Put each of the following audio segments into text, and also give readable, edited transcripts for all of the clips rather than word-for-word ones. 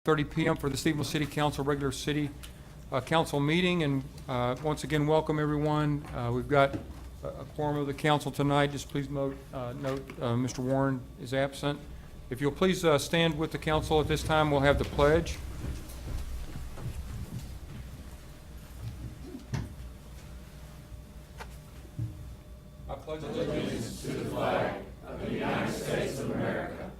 5:30 p.m. for the Stephenville City Council regular city council meeting. And once again, welcome everyone. We've got a quorum of the council tonight. Just please note Mr. Warren is absent. If you'll please stand with the council at this time, we'll have the pledge. I pledge allegiance to the flag of the United States of America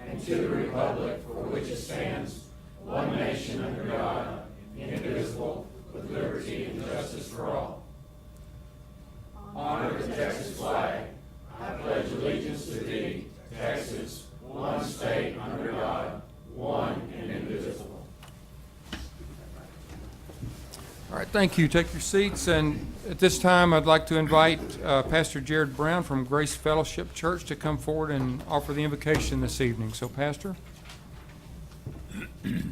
and to the republic for which it stands, one nation under God, indivisible, with liberty and justice for all. Honor the Texas flag. I pledge allegiance to thee, Texas, one state under God, one and indivisible. All right, thank you. Take your seats. And at this time, I'd like to invite Pastor Jared Brown from Grace Fellowship Church to come forward and offer the invocation this evening. So, Pastor. Would you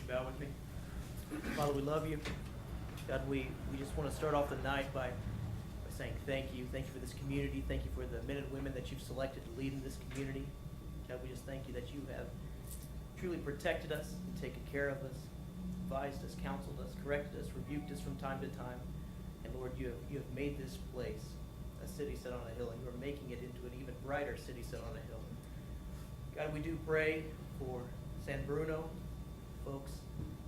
bow with me? Father, we love you. God, we just want to start off the night by saying thank you. Thank you for this community. Thank you for the men and women that you've selected to lead in this community. God, we just thank you that you have truly protected us and taken care of us, advised us, counseled us, corrected us, rebuked us from time to time. And Lord, you have made this place a city set on a hill, and you are making it into an even brighter city set on a hill. God, we do pray for San Bruno, folks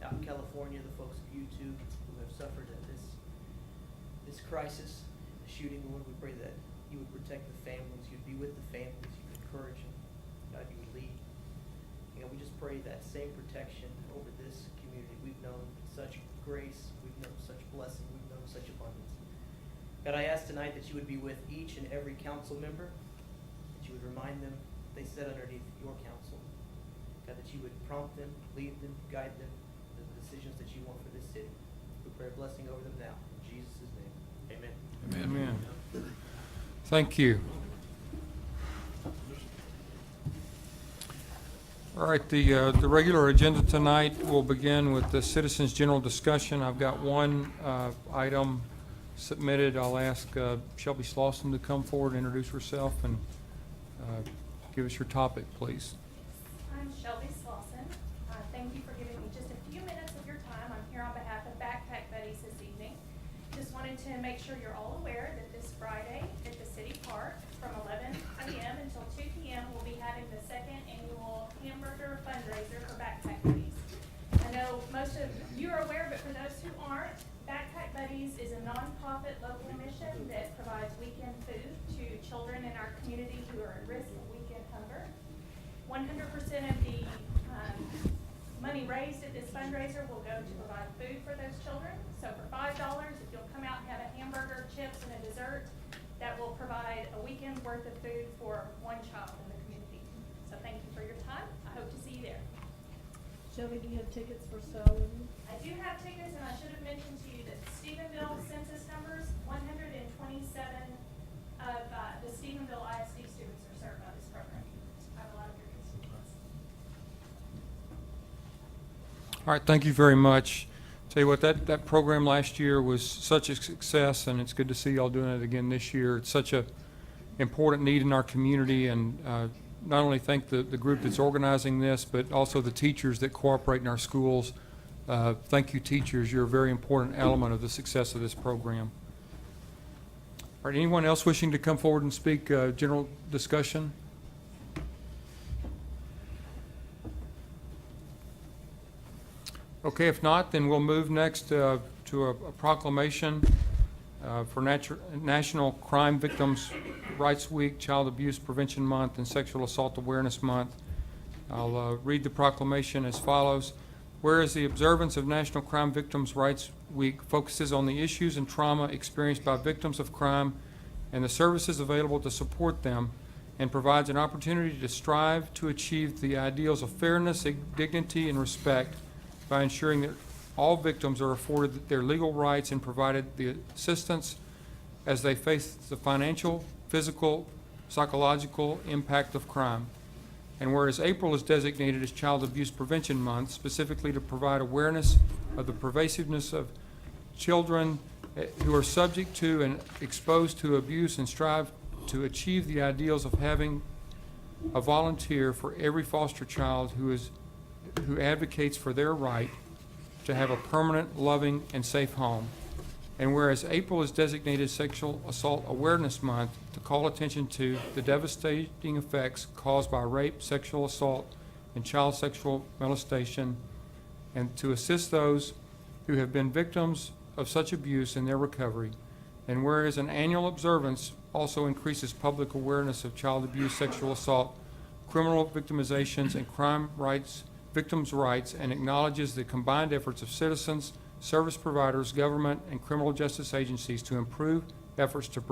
out in California, the folks of YouTube who have suffered at this crisis, the shooting. Lord, we pray that you would protect the families, you'd be with the families, you would encourage them. God, you would lead. And we just pray that same protection over this community. We've known such grace, we've known such blessing, we've known such abundance. God, I ask tonight that you would be with each and every council member, that you would remind them they sit underneath your counsel. God, that you would prompt them, lead them, guide them to the decisions that you want for this city. We pray a blessing over them now. In Jesus' name, amen. Amen. Thank you. All right, the regular agenda tonight will begin with the citizens' general discussion. I've got one item submitted. I'll ask Shelby Slauson to come forward and introduce herself and give us your topic, please. I'm Shelby Slauson. Thank you for giving me just a few minutes of your time. I'm here on behalf of Backpack Buddies this evening. Just wanted to make sure you're all aware that this Friday at the City Park from 11 a.m. until 2 p.m. we'll be having the second annual hamburger fundraiser for Backpack Buddies. I know most of you are aware, but for those who aren't, Backpack Buddies is a nonprofit local mission that provides weekend food to children in our community who are at risk of weekend hunger. 100% of the money raised at this fundraiser will go to provide food for those children. So for $5, if you'll come out and have a hamburger, chips, and a dessert, that will provide a weekend's worth of food for one child in the community. So thank you for your time. I hope to see you there. Shelby, do you have tickets for sale? I do have tickets, and I should have mentioned to you that Stephenville census numbers, 127 of the Stephenville ISD students are served by this program. I have a lot of your constituents. All right, thank you very much. Tell you what, that program last year was such a success, and it's good to see y'all doing it again this year. It's such a important need in our community, and not only thank the group that's organizing this, but also the teachers that cooperate in our schools. Thank you, teachers. You're a very important element of the success of this program. All right, anyone else wishing to come forward and speak general discussion? Okay, if not, then we'll move next to a proclamation for National Crime Victims' Rights Week, Child Abuse Prevention Month, and Sexual Assault Awareness Month. I'll read the proclamation as follows. Whereas the observance of National Crime Victims' Rights Week focuses on the issues and trauma experienced by victims of crime and the services available to support them, and provides an opportunity to strive to achieve the ideals of fairness, dignity, and respect by ensuring that all victims are afforded their legal rights and provided the assistance as they face the financial, physical, psychological impact of crime. And whereas April is designated as Child Abuse Prevention Month, specifically to provide awareness of the pervasiveness of children who are subject to and exposed to abuse and strive to achieve the ideals of having a volunteer for every foster child who advocates for their right to have a permanent, loving, and safe home. And whereas April is designated Sexual Assault Awareness Month to call attention to the devastating effects caused by rape, sexual assault, and child sexual molestation, and to assist those who have been victims of such abuse in their recovery. And whereas an annual observance also increases public awareness of child abuse, sexual assault, criminal victimizations, and crime rights, victims' rights, and acknowledges the combined efforts of citizens, service providers, government, and criminal justice agencies to improve efforts to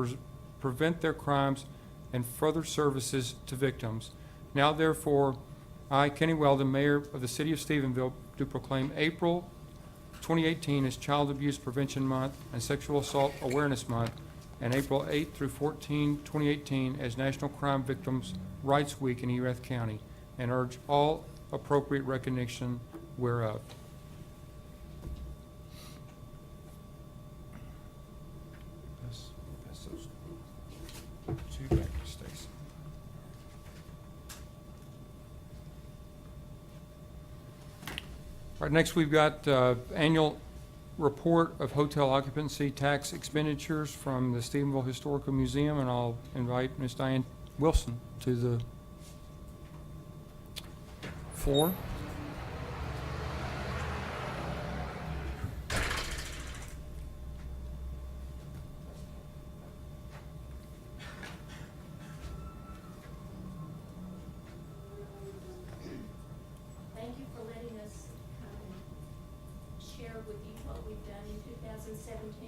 prevent their crimes and further services to victims. Now therefore, I, Kenny Weldon, Mayor of the City of Stephenville, do proclaim April 2018 as Child Abuse Prevention Month and Sexual Assault Awareness Month, and April 8 through 14, 2018 as National Crime Victims' Rights Week in Erath County, and urge all appropriate recognition whereof. Pass those two back to Stacy. All right, next we've got annual report of hotel occupancy tax expenditures from the Stephenville Historical Museum, and I'll invite Ms. Diane Wilson to the floor. Thank you for letting us share with you what we've done in 2017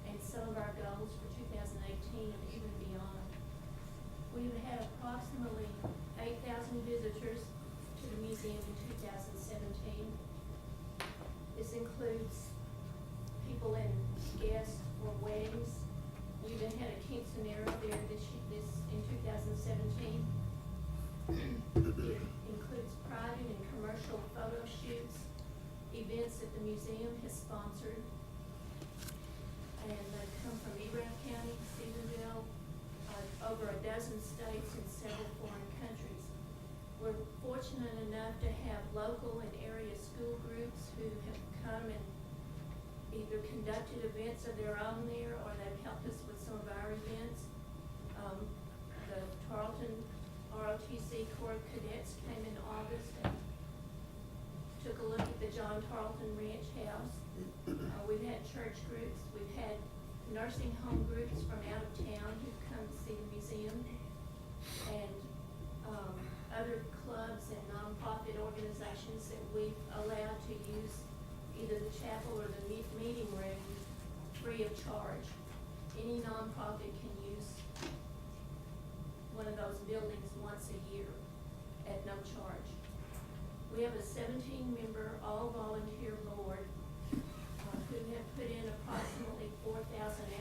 and some of our goals for 2018 and even beyond. We've had approximately 8,000 visitors to the museum in 2017. This includes people and guests for weddings. We even had a quinceanera there in 2017. It includes private and commercial photo shoots, events that the museum has sponsored. And they come from Erath County, Stephenville, over a dozen states and several foreign countries. We're fortunate enough to have local and area school groups who have come and either conducted events of their own there or they've helped us with some of our events. The Tarleton ROTC Corps of Cadets came in August and took a look at the John Tarleton Ranch House. We've had church groups, we've had nursing home groups from out of town who come to see the museum, and other clubs and nonprofit organizations that we've allowed to use either the chapel or the meeting room free of charge. Any nonprofit can use one of those buildings once a year at no charge. We have a 17-member all-volunteer board who have put in approximately 4,000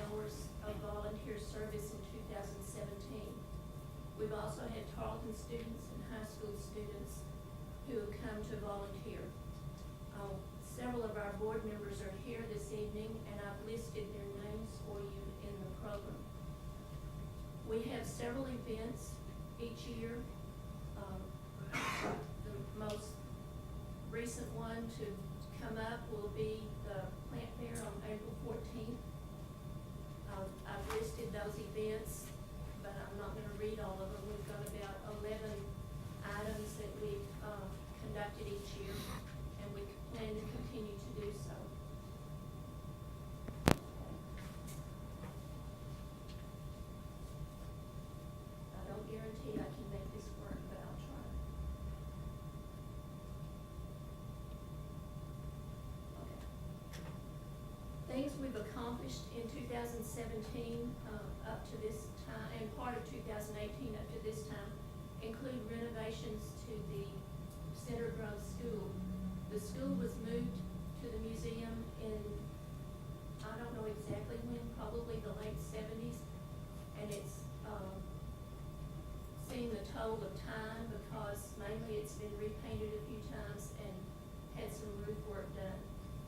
hours of volunteer service in 2017. We've also had Tarleton students and high school students who have come to volunteer. Several of our board members are here this evening, and I've listed their names for you in the program. We have several events each year. The most recent one to come up will be the plant fair on April 14th. I've listed those events, but I'm not going to read all of them. We've got about 11 items that we've conducted each year, and we plan to continue to do so. I don't guarantee I can make this work, but I'll try. Okay. Things we've accomplished in 2017 up to this time, and part of 2018 up to this time, include renovations to the Center Grove School. The school was moved to the museum in, I don't know exactly when, probably the late 70s, and it's seen the toll of time because mainly it's been repainted a few times and had some roof work done.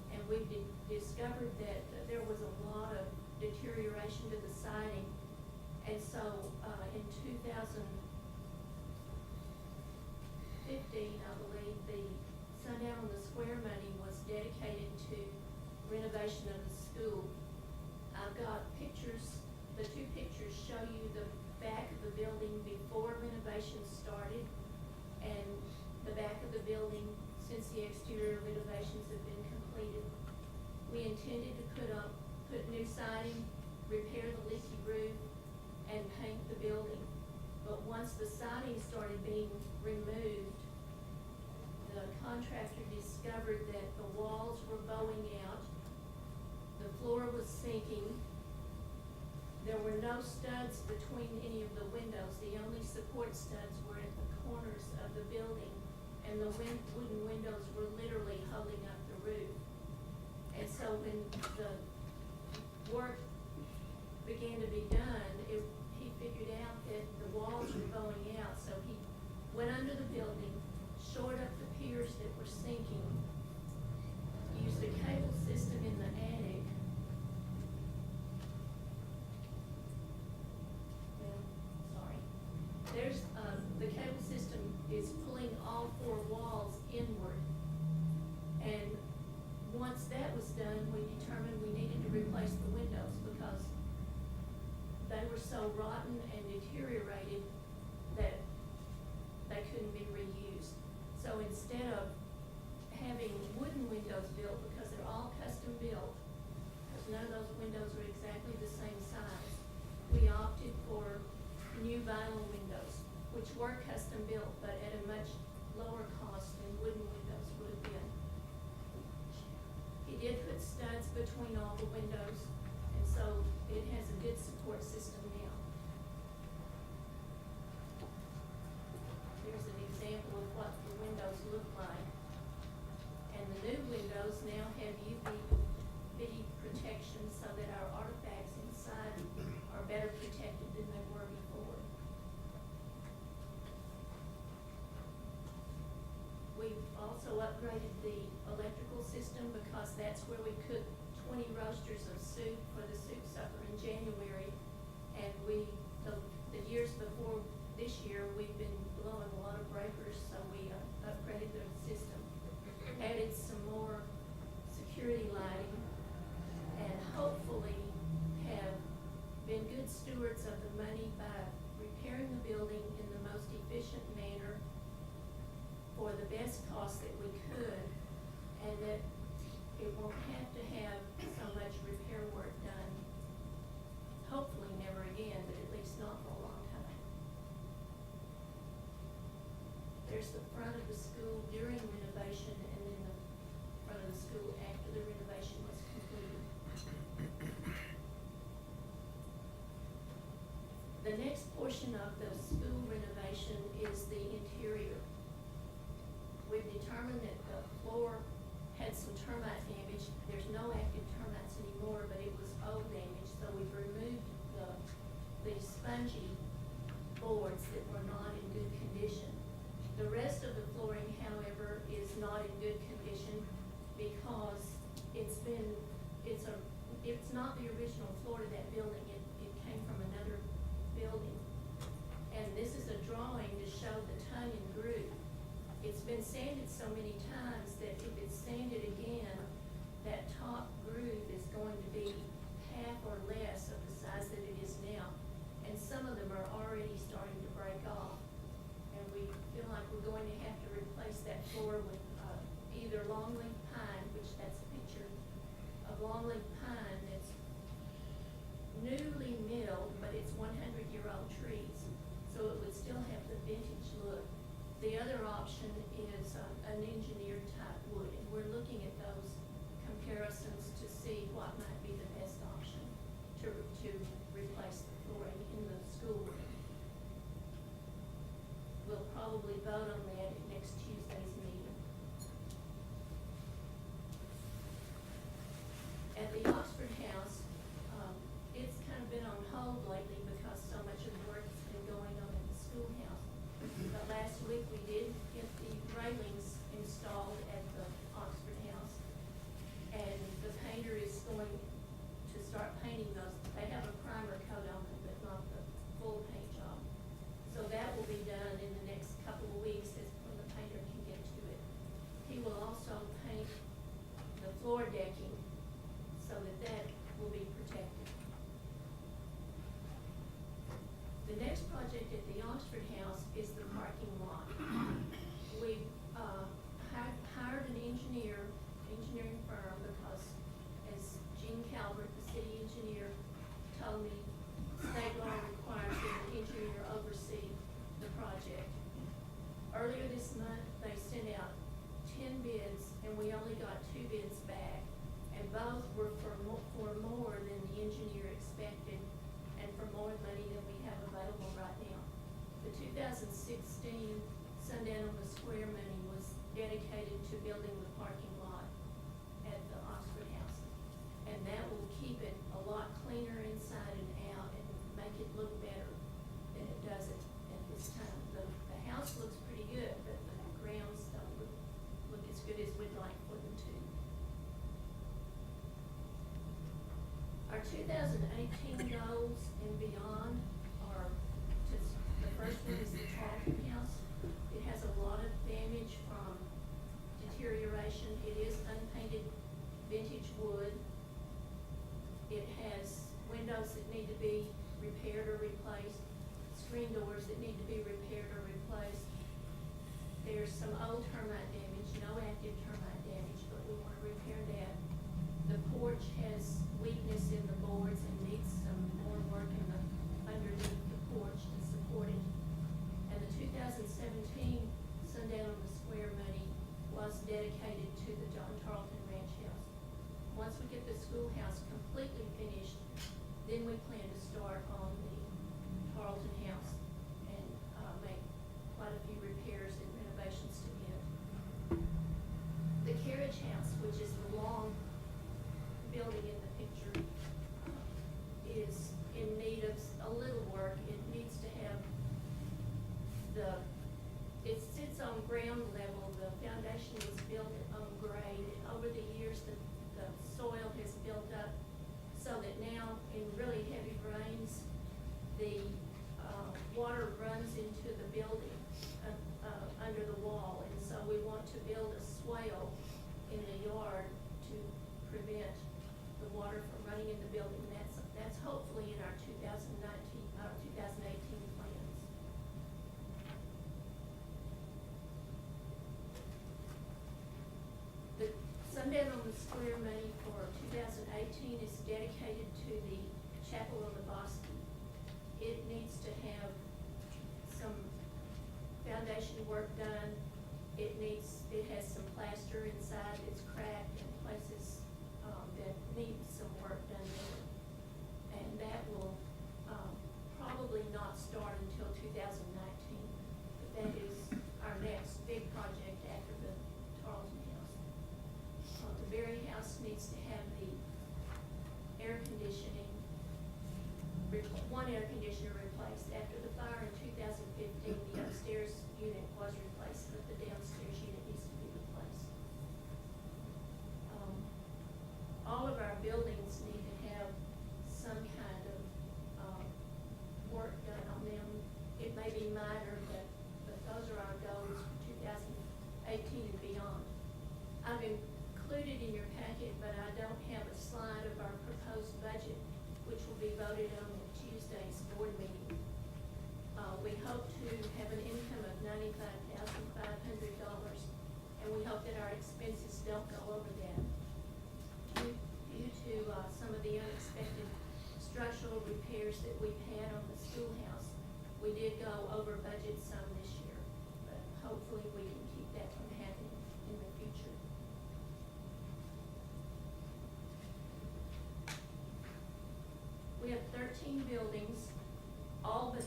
And we've discovered that there was a lot of deterioration to the siding. And so in 2018, renovation of the school. I've got pictures, the two pictures show you the back of the building before renovation started and the back of the building since the exterior renovations have been completed. We intended to put new siding, repair the leaky roof, and paint the building. But once the siding started being removed, the contractor discovered that the walls were bowing out, the floor was sinking, there were no studs between any of the windows. The only support studs were at the corners of the building, and the wooden windows were literally holding up the roof. And so when the work began to be done, he figured out that the walls were bowing out, so he went under the building, shored up the piers that were sinking, used a cable system in the attic. Well, sorry. There's, the cable system is pulling all four walls inward. And once that was done, we determined we needed to replace the windows because they were so rotten and deteriorated that they couldn't be reused. So instead of having wooden windows built, because they're all custom built, because none of those windows are exactly the same size, we opted for new vinyl windows, which were custom built, but at a much lower cost than wooden windows would have been. He did put studs between all the windows, and so it has a good support system now. Here's an example of what the windows look like. And the new windows now have UV protection so that our artifacts inside are better protected than they were before. We've also upgraded the electrical system because that's where we cook 20 roasters of soup for the soup supper in January. And the years before this year, we've been blowing a lot of breakers, so we upgraded the system. Added some more security lighting, and hopefully have been good stewards of the money by repairing the building in the most efficient manner for the best cost that we could, and that it won't have to have so much repair work done. Hopefully never again, but at least not for a long time. There's the front of the school during renovation, and then the front of the school after the renovation was completed. The next portion of the school renovation is the interior. We've determined that the floor had some termite damage. There's no active termites anymore, but it was old damage, so we've removed the spongy boards that were not in good condition. The rest of the flooring, however, is not in good condition because it's not the original floor to that building. It came from another building. And this is a drawing to show the tongue and groove. It's been sanded so many times that if it's sanded again, that top groove is going to be half or less of the size that it is now. And some of them are already starting to break off. And we feel like we're going to have to replace that floor with either longleaf pine, which that's a picture of longleaf pine that's newly milled, but it's 100-year-old trees. So it would still have the vintage look. The other option is an engineered type wood, and we're looking at those comparisons to see what might be the best option to replace the flooring in the school room. We'll probably vote on that at next Tuesday's meeting. At the Oxford House, it's kind of been on hold lately because so much of the work has been going on at the schoolhouse. But last week we did get the railings installed at the Oxford House, and the painter is going to start painting those. They have a primer coat on them, but not the full paint job. So that will be done in the next couple of weeks as when the painter can get to it. He will also paint the floor decking Earlier this month, they sent out 10 bids, and we only got 2 bids back. And both were for more than the engineer expected, and for more money than we have available right now. The 2016 Sundown on the Square money was dedicated to building the parking lot at the Oxford House. And that will keep it a lot cleaner inside and out and make it look better than it does at this time. The house looks pretty good, but the grounds don't look as good as we'd like for them to. Our 2018 goals and beyond are just, the first one is the Tarleton House. It has a lot of damage from deterioration. It is unpainted vintage wood. It has windows that need to be repaired or replaced, screen doors that need to be repaired or replaced. There's some old termite damage, no active termite damage, but we want to repair that. The porch has weakness in the boards and needs some more work in the underneath the porch and supported. And the 2017 Sundown on the Square money was dedicated to the John Tarleton Ranch House. Once we get the schoolhouse completely finished, then we plan to start on the Tarleton House and make quite a few repairs and renovations to it. The carriage house, which is the long building in the picture, is in need of a little work. It needs to have it sits on ground level. The foundation was built on grade, and over the years the soil has built up so that now in really heavy rains, the water runs into the building under the wall, and so we want to build a swale in the yard to prevent the water from running in the building. That's hopefully in our 2018 plans. The Sundown on the Square money for 2018 is dedicated to the Chapel on the Bosque. It needs to have some foundation work done. It has some plaster inside that's cracked and places that need some work done there. And that will probably not start until 2019. But that is our next big project after the Tarleton House. The Berry House needs to have the air conditioning, one air conditioner replaced. After the fire in 2015, the upstairs unit was replaced, but the downstairs unit needs to be replaced. All of our buildings need to have some kind of work done on them. It may be minor, but those are our goals for 2018 and beyond. I've included in your packet, but I don't have a slide of our proposed budget, which will be voted on at Tuesday's board meeting. We hope to have an income of $95,500, and we hope that our expenses don't go over that. Due to some of the unexpected structural repairs that we've had on the schoolhouse, we did go over budget some this year, but hopefully we can keep that from happening in the future. We have 13 buildings. All but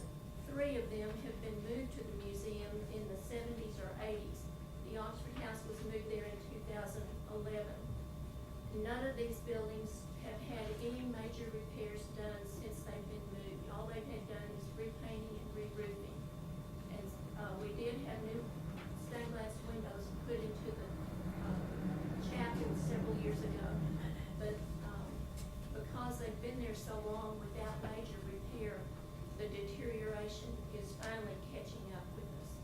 3 of them have been moved to the museum in the 70s or 80s. The Oxford House was moved there in 2011. None of these buildings have had any major repairs done since they've been moved. All they've had done is repainting and re-roofing. And we did have new stained glass windows put into the chapel several years ago. But because they've been there so long without major repair, the deterioration is finally catching up with us.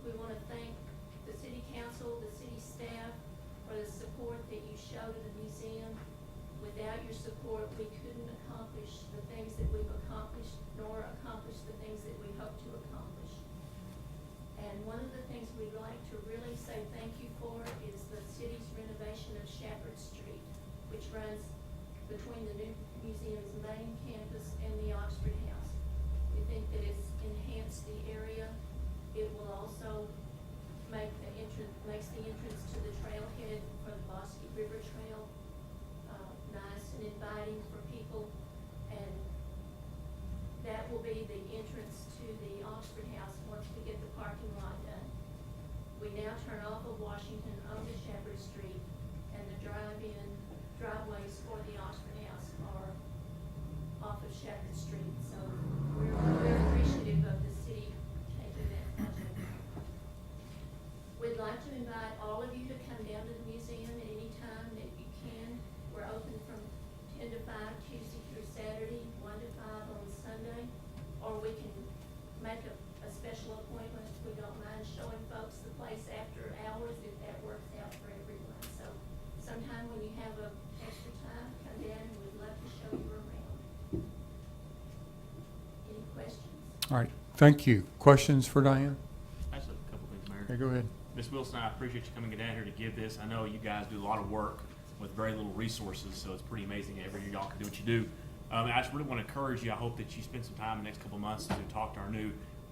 We want to thank the city council, the city staff for the support that you show to the museum. Without your support, we couldn't accomplish the things that we've accomplished, nor accomplish the things that we hope to accomplish. And one of the things we'd like to really say thank you for is the city's renovation of Shepherd Street, which runs between the new museum museum's main campus and the Oxford House. We think that it's enhanced the area. It will also makes the entrance to the trailhead for the Bosque River Trail nice and inviting for people. And that will be the entrance to the Oxford House once we get the parking lot done. We now turn off of Washington onto Shepherd Street, and the driveways for the Oxford House are off of Shepherd Street. So we're appreciative of the city taking that project. We'd like to invite all of you to come down to the museum at any time that you can. We're open from 10 to 5 Tuesday through Saturday, 1 to 5 on Sunday, or we can make a special appointment. We don't mind showing folks the place after hours if that works out for everyone. So sometime when you have a extra time, come down and we'd love to show you around. Any questions? All right, thank you. Questions for Diane? Actually, a couple things, Mayor. Yeah, go ahead. Ms. Wilson, I appreciate you coming down here to give this. I know you guys do a lot of work with very little resources, so it's pretty amazing that every year y'all can do what you do. I just really want to encourage you. I hope that you spend some time in the next couple of months to talk to our new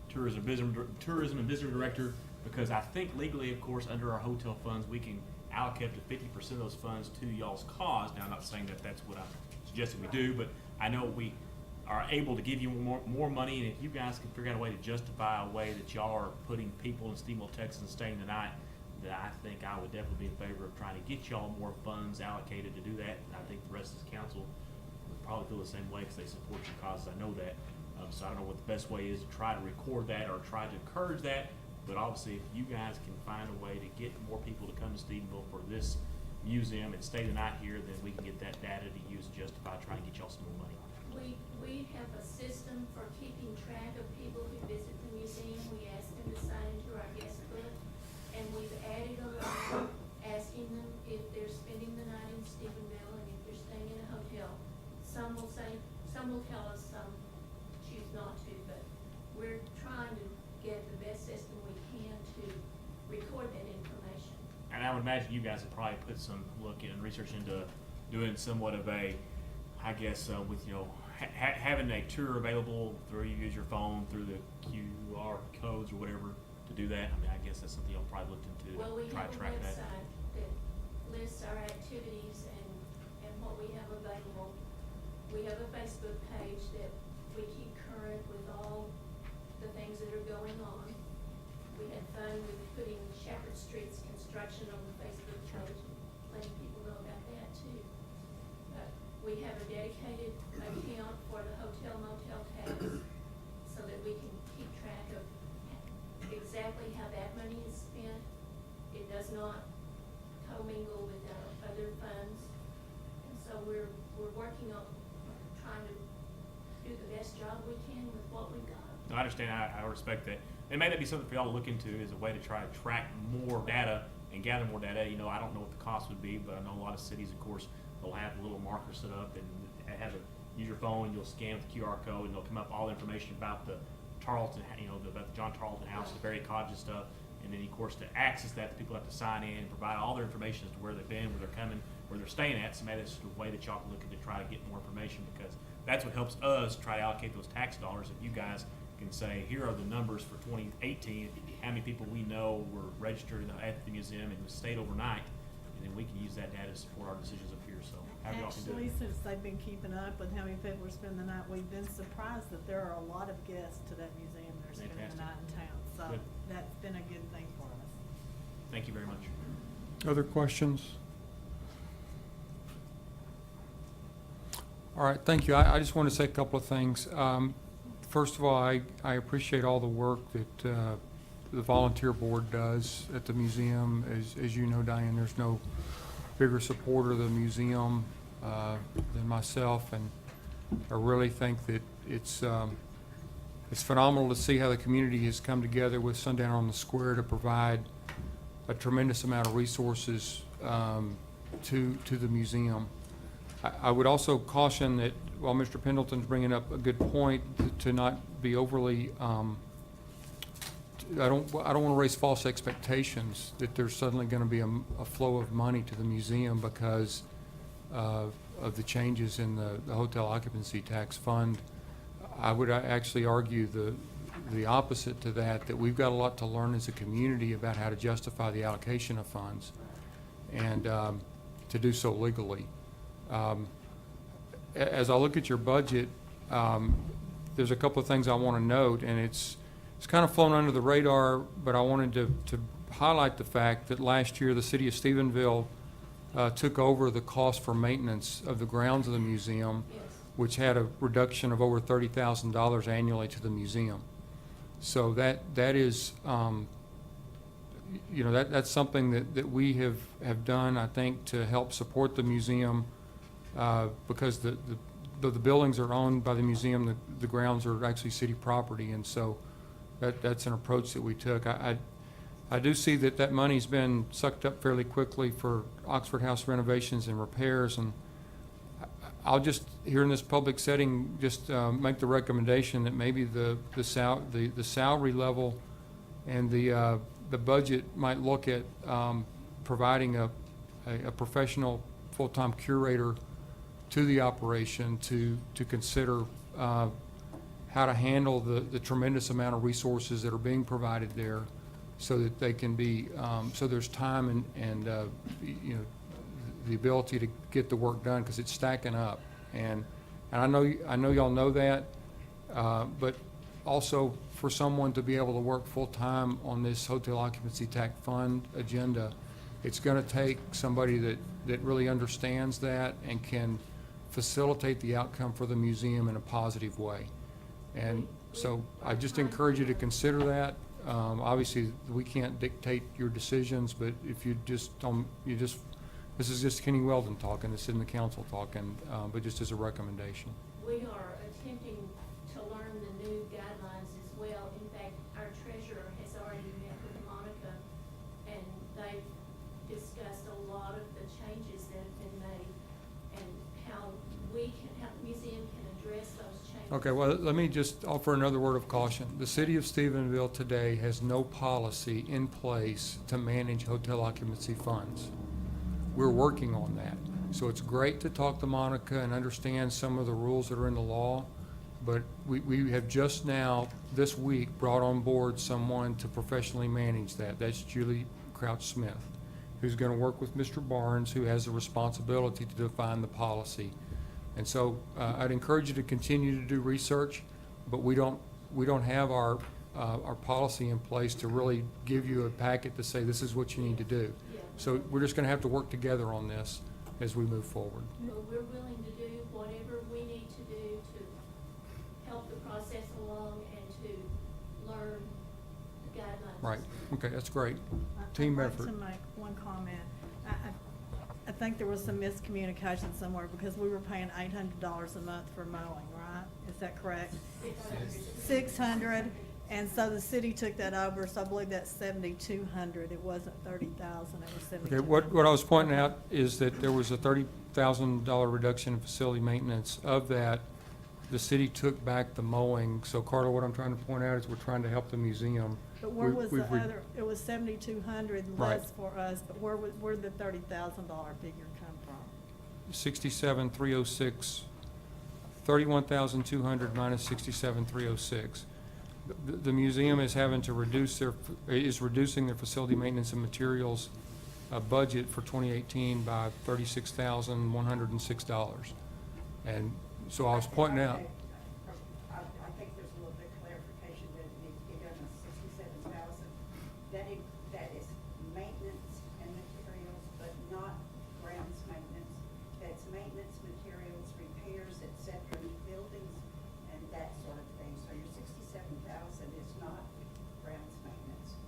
tourism and visitor director, because I think legally, of course, under our hotel funds, we can allocate up to 50% of those funds to y'all's cause. Now, I'm not saying that that's what I'm suggesting we do, but I know we are able to give you more money, and if you guys can figure out a way to justify a way that y'all are putting people in Stephenville, Texas, staying the night, that I think I would definitely be in favor of trying to get y'all more funds allocated to do that. And I think the rest of the council would probably feel the same way because they support your causes. I know that. So I don't know what the best way is to try to record that or try to encourage that. But obviously, if you guys can find a way to get more people to come to Stephenville for this museum and stay the night here, then we can get that data to use to justify trying to get y'all some more money. We have a system for keeping track of people who visit the museum. We ask them to sign into our guest book, and we've added a line asking them if they're spending the night in Stephenville and if they're staying in a hotel. Some will tell us, some choose not to, but we're trying to get the best system we can to record that information. And I would imagine you guys have probably put some look and research into doing somewhat of a, I guess, with, you know, having a tour available through, you use your phone through the QR codes or whatever to do that. I mean, I guess that's something you'll probably look into Well, we to try have to a track that. website that lists our activities and what we have available. We have a Facebook page that we keep current with all the things that are going on. We had fun with putting Shepherd Street's construction on the Facebook page, letting people know about that too. We have a dedicated account for the hotel motel tax so that we can keep track of exactly how that money is spent. It does not commingle with our other funds. And so we're working on trying to do the best job we can with what we've got. No, I understand. I respect that. It may not be something for y'all to look into as a way to try to track more data and gather more data. You know, I don't know what the cost would be, but I know a lot of cities, of course, they'll have a little marker set up and have use your phone. You'll scan with the QR code, and they'll come up all the information about the Tarleton, you know, about the John Tarleton House, the Barry Codge stuff. And then, of course, to access that, the people have to sign in and provide all their information as to where they've been, where they're coming, where they're staying at. So maybe that's the way that y'all can look at to try to get more information, because that's what helps us try to allocate those tax dollars. If you guys can say, here are the numbers for 2018, how many people we know were registered at the museum and stayed overnight, and then we can use that data to support our decisions up here. So how y'all can do Actually, it. since they've been keeping up with how many people are spending the night, we've been surprised that there are a lot of guests to that museum that are spending the Fantastic. night in town. So Good. that's been a good thing for us. Thank you very much. Other questions? All right, thank you. I just want to say a couple of things. First of all, I appreciate all the work that the volunteer board does at the museum. As you know, Diane, there's no bigger supporter of the museum than myself, and I really think that it's phenomenal to see how the community has come together with Sundown on the Square to provide a tremendous amount of resources to the museum. I would also caution that while Mr. Pendleton's bringing up a good point, to not be overly, I don't want to raise false expectations that there's suddenly going to be a flow of money to the museum because of of the changes in the hotel occupancy tax fund. I would actually argue the opposite to that we've got a lot to learn as a community about how to justify the allocation of funds and to do so legally. As I look at your budget, there's a couple of things I want to note, and it's kind of flown under the radar, but I wanted to highlight the fact that last year the city of Stephenville took over the cost for maintenance of the grounds of the museum, Yes. which had a reduction of over $30,000 annually to the museum. So that is, that's something that we have done, I think, to help support the museum, because the buildings are owned by the museum, the grounds are actually city property, and so that's an approach that we took. I do see that money's been sucked up fairly quickly for Oxford House renovations and repairs, and I'll just, here in this public setting, just make the recommendation that maybe the salary level and the budget might look at providing a professional full-time curator to the operation to consider how to handle the tremendous amount of resources that are being provided there, so that they can be, so there's time and the ability to get the work done, because it's stacking up. And I know y'all know that, but also for someone to be able to work full-time on this hotel occupancy tax fund agenda, it's going to take somebody that really understands that and can facilitate the outcome for the museum in a positive way. And so I just encourage you to consider that. Obviously, we can't dictate your decisions, but if you just don't, this is just Kenny Weldon talking, this isn't the council talking, but just as a recommendation. We are attempting to learn the new guidelines as well. In fact, our treasurer has already met with Monica, and they've discussed a lot of the changes that have been made and how the museum can address those changes. Okay, well, let me just offer another word of caution. The city of Stephenville today has no policy in place to manage hotel occupancy funds. We're working on that. So it's great to talk to Monica and understand some of the rules that are in the law, but we have just now, this week, brought on board someone to professionally manage that. That's Julie Crouch-Smith, who's going to work with Mr. Barnes, who has the responsibility to define the policy. And so I'd encourage you to continue to do research, but we don't have our policy in place to really give you a packet to say this is what you need to do. Yeah. So we're just going to have to work together on this as we move forward. But we're willing to do whatever we need to do to help the process along and to learn the guidelines. Right. Okay, that's great. I'd Team like effort. to make one comment. I think there was some miscommunication somewhere, because we were paying $800 a month for mowing, right? Is that correct? 600, and so the city took that over, so I believe that's 7,200. It wasn't 30,000, it was 7,200. Okay, what I was pointing out is that there was a $30,000 reduction in facility maintenance. Of that, the city took back the mowing. So Carla, what I'm trying to point out is we're trying to help the museum. But where was the We've re- other, it was 7,200 Right. less for us, but where'd the $30,000 figure come from? 67,306, 31,200 minus 67,306. The museum is having to reducing their facility maintenance and materials budget for 2018 by $36,106. And so I was pointing out, I think there's a little bit of clarification that needs to be done on 67,000. That is maintenance and materials, but not grounds maintenance. That's maintenance, materials, repairs, et cetera, in buildings and that sort of thing. So your 67,000 is not grounds maintenance.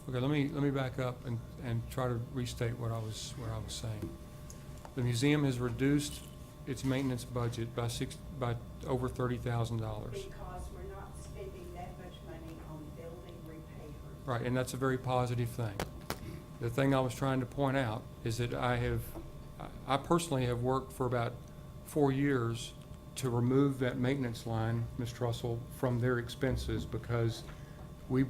okay, let me back up and try to restate what I was saying. The museum has reduced its maintenance budget by over $30,000. Because we're not spending that much money on building repairs. Right, and that's a very positive thing. The thing I was trying to point out is that I personally have worked for about 4 years to remove that maintenance line, Ms. Russell, from their expenses, because I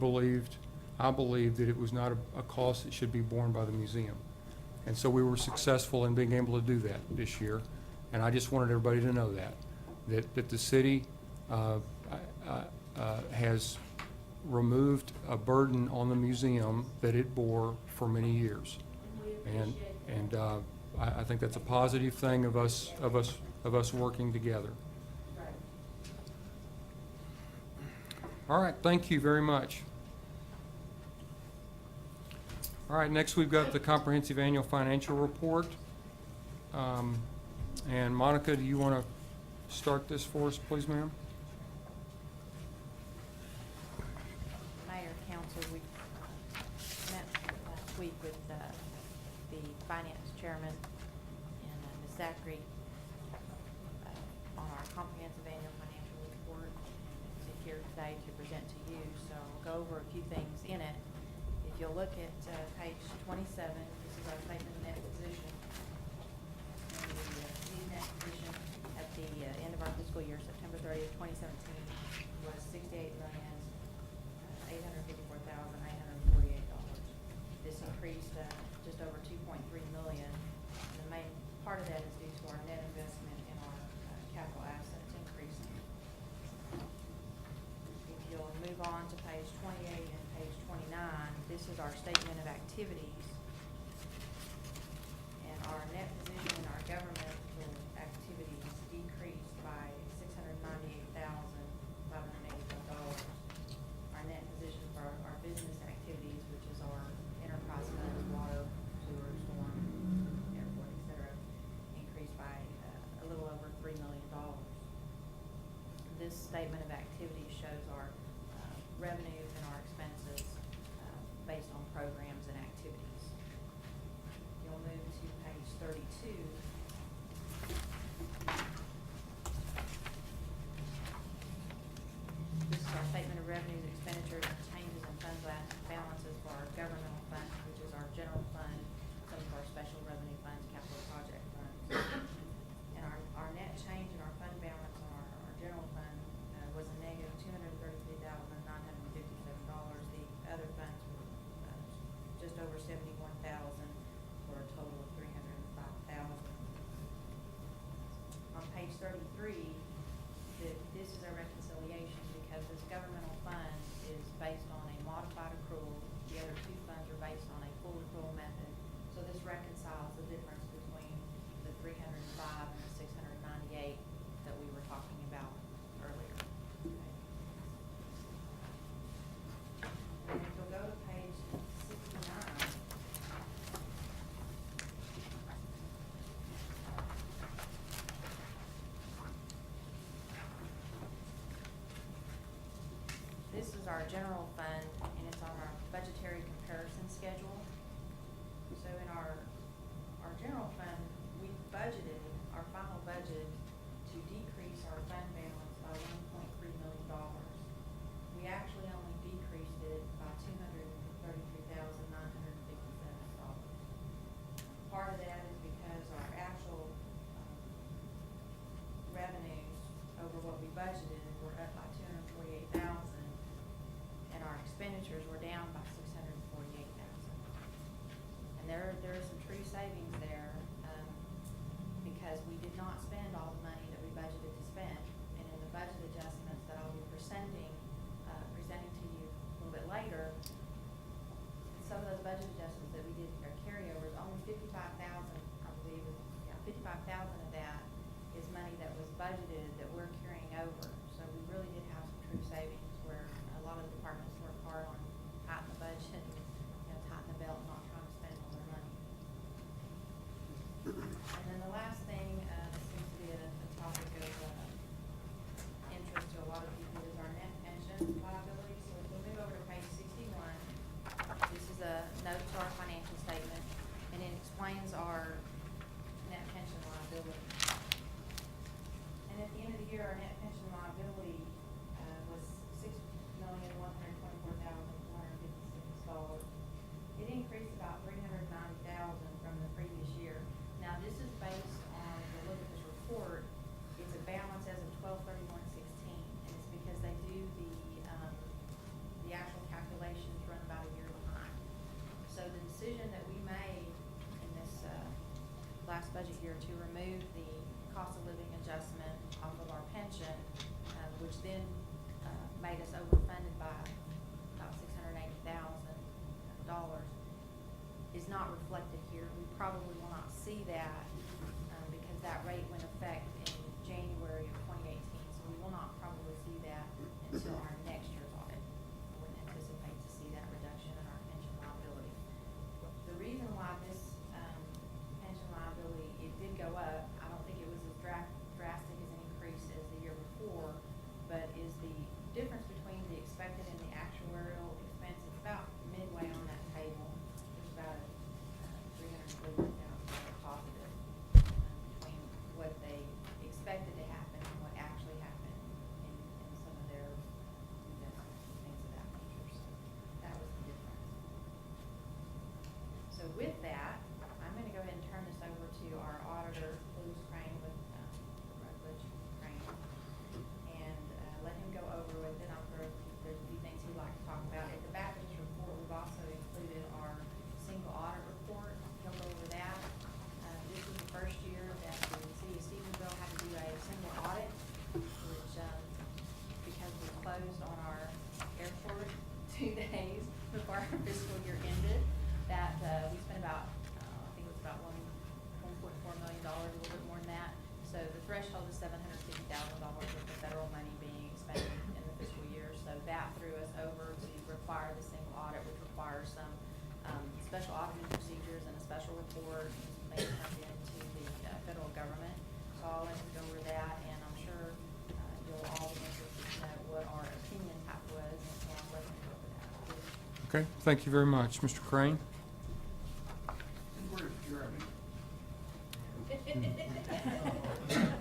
believed that it was not a cost that should be borne by the museum. And so we were successful in being able to do that this year. And I just wanted everybody to know that the city has removed a burden on the museum that it bore for many years. We And, appreciate that. and I think that's a positive thing of us working together. Right. All right, thank you very much. All right, next we've got the comprehensive annual financial report. And Monica, do you want to start this for us, please, ma'am? Mayor, council, we met last week with the finance chairman and Ms. Zachary on our comprehensive annual financial report. It's here today to present to you, so I'll go over a few things in it. If you'll look at page 27, this is our statement of net position. And the net position at the end of our fiscal year, September 30th, 2017, was $68,854,848. This increased just over $2.3 million. And the main part of that is due to our net investment in our capital assets increasing. If you'll move on to page 28 and page 29, this is our statement of activities. And our net position in our governmental activities decreased by $698,584. Our net position for our business activities, which is our enterprise funds, water, sewer, storm, airport, et cetera, increased by a little over $3 million. This statement of activities shows our revenues and our expenses based on programs and activities. You'll move to page 32. This is our statement of revenues, expenditures, and changes in fund balances for our governmental fund, which is our general fund, some of our special revenue funds, capital project funds. And our net change in our fund balance on our general fund was a negative $233,957. The other funds were just over $71,000 for a total of $305,000. On page 33, this is a reconciliation because this governmental fund is based on a modified accrual. The other two funds are based on a full accrual method. So this reconciles the difference between the 305 and the 698 that we were talking about earlier. Okay. And if you'll go to page 69. This is our general fund, and it's on our budgetary comparison schedule. So in our general fund, we budgeted, our final budget, to decrease our fund balance by $1.3 million. We actually only decreased it by $233,957. Part of that is because our actual revenues over what we budgeted were up by $248,000. And our expenditures were down by $648,000. And there is some true savings there, because we did not spend all the money that we budgeted to spend. And in the budget adjustments that I'll be presenting to you a little bit later, some of those budget adjustments that we did are carryovers, only $55,000, I believe, 55,000 of that is money that was budgeted that we're carrying over. So we really did have some true savings where a lot of the departments work hard on tightening the budget, tighten the belt, not trying to spend all their money. And then the last thing that seems to be a topic of interest to a lot of people is our net pension liability. So if we move over to page 61, this is a note to our financial statement, and it explains our net pension liability. budget year to remove the cost of living adjustment off of our pension, which then made us overfunded by about $680,000, is not reflected here. We probably will not see that because that rate went effect in January of 2018. So we will not probably see that until our next year's audit. I wouldn't anticipate to see that reduction in our pension liability. The reason why this pension liability, it did go up, I don't think it was as drastic as an increase as the year before, but is the difference between the expected and the actuarial expense. It's about midway on that table. There's about a $340,000 positive between what they expected to happen and what actually happened in some of their investments and things of that nature. So that was the difference. So with that, I'm going to go ahead and turn this over to our auditor, Lewis Crane with Rutledge Crane, and let him go over with it. There's a few things he'd like to talk about. At the back of this report, we've also included our single audit report. He'll go over that. This is the first year that the city of Stephenville had to do a single audit, which because we closed on our airport 2 days before our fiscal year ended, that we spent about, I think it was about $1.4 million, a little bit more than that. So the threshold is $750,000 of the federal money being expended in the fiscal year. So that threw us over to require the single audit, which requires some special auditing procedures and a special report and some things turned into the federal government. So I'll let him go over that, and I'm sure you'll all be interested to know what our opinion was, and so I'll let him go over that. Okay, thank you very much. Mr. Crane? Where's Jeremy?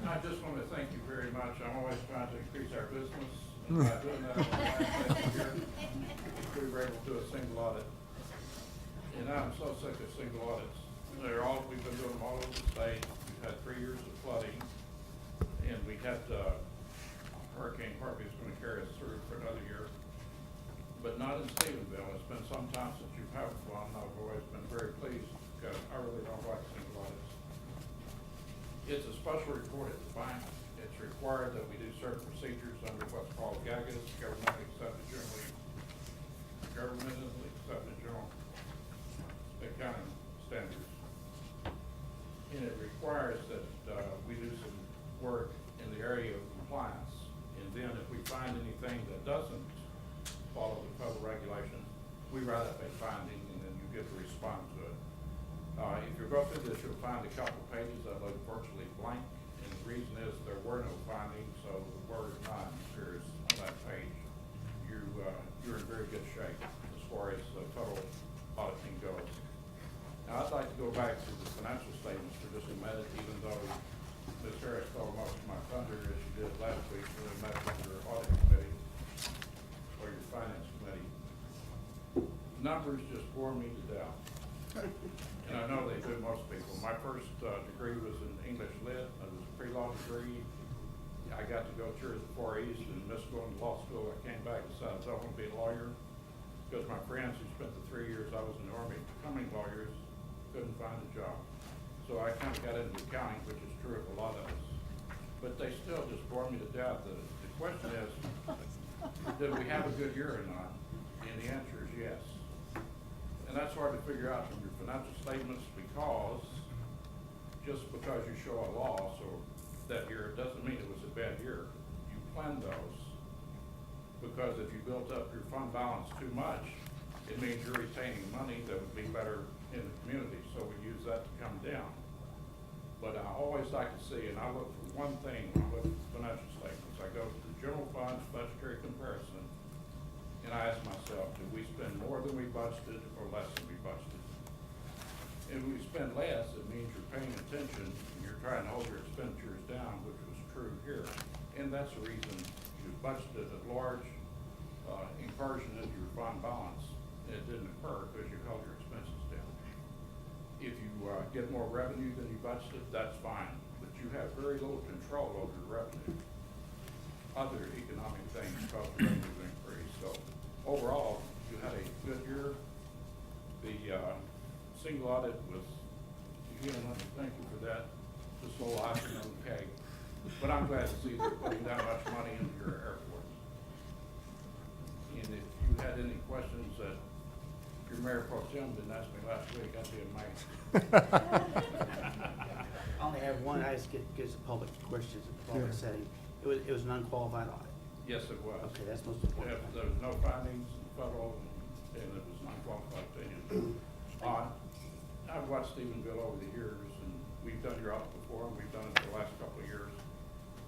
I just want to thank you very much. I'm always trying to increase our business. And by doing that, over the last year, we were able to do a single audit. And I'm so sick of single audits. We've been doing them all over the state. We've had 3 years of flooding, and we had Hurricane Harvey is going to carry us through for another year. But not in Stephenville. It's been some time since you've had one. I've always been very pleased because I really don't like single audits. It's a special report at the bank. It's required that we do certain procedures under what's called GAGAs, governmentally accepted general accounting standards. And it requires that we do some work in the area of compliance. And then if we find anything that doesn't follow the federal regulations, we write up a finding, and then you get to respond to it. If you go through this, you'll find a couple of pages that look virtually blank, and the reason is there were no findings, so the word "none" appears on that page. You're in very good shape as far as total auditing goes. Now, I'd like to go back to the financial statements for just a minute, even though Ms. Harris stole most of my thunder as she did last week when we met with your audit committee or your finance committee. Numbers just bore me to death. And I know they do most people. My first degree was in English Lit. It was a pre-law degree. I got to go tour the Far East and missed going to law school. I came back and decided I want to be a lawyer because my friends who spent the 3 years I was in the Army becoming lawyers couldn't find a job. So I kind of got into accounting, which is true of a lot of us. But they still just bore me to death. The question is, did we have a good year or not? And the answer is yes. And that's hard to figure out from your financial statements because just because you show a loss or that year doesn't mean it was a bad year. You plan those because if you built up your fund balance too much, it means you're retaining money that would be better in the community. So we use that to come down. But I always like to see, and I look for one thing when I look at financial statements. I go to the general fund's budgetary comparison, and I ask myself, did we spend more than we budgeted or less than we budgeted? If we spend less, it means you're paying attention and you're trying to hold your expenditures down, which was true here. And that's the reason you budgeted a large incursion into your fund balance. It didn't occur because you held your expenses down. If you get more revenue than you budgeted, that's fine, but you have very little control over your revenue. Other economic things cause the revenue to increase. So overall, you had a good year. The single audit was, again, let me thank you for that. just a little icing on the cake. But I'm glad to see they're putting that much money into your airport. And if you had any questions that your Mayor Pro Tem didn't ask me last week, I'd be amazed. I only have one. I just get some public questions in the public Yeah. setting. It was an unqualified audit. Yes, it was. Okay, that's most important. There was no findings in federal, and it was not qualified opinion. I've watched Stephenville over the years, and we've done your audit before, and we've done it for the last couple of years.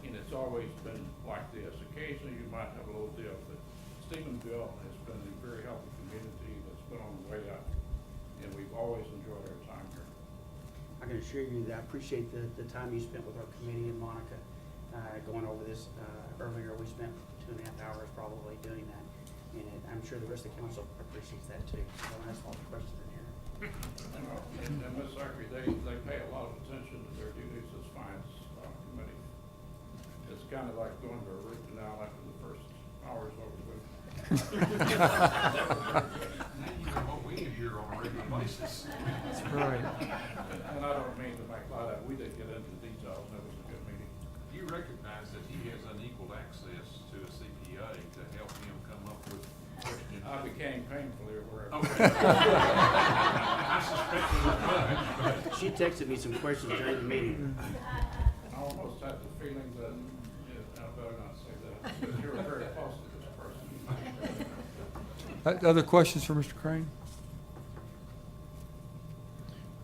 And it's always been like this. Occasionally, you might have a little dip, but Stephenville has been a very healthy community that's been on the way up, and we've always enjoyed our time here. I can assure you that I appreciate the time you spent with our committee and Monica, going over this. Earlier, we spent 2.5 hours probably doing that. And I'm sure the rest of the council appreciates that too. So that's all the questions in here. And Ms. Zachary, they pay a lot of attention to their duties as finance committee. It's kind of like going to a root canal after the first hour's over with. Now you know what we hear on a regular basis. That's right. And I don't mean to make light of it. We did get into the details, and it was a good meeting. You recognize that he has unequal access to a CPA to help him come up with questions. I became painfully aware of it. Okay. I suspected it would. She texted me some questions during the meeting. I almost had the feeling that, I better not say that, because you were very close to this person. Other questions for Mr. Crane?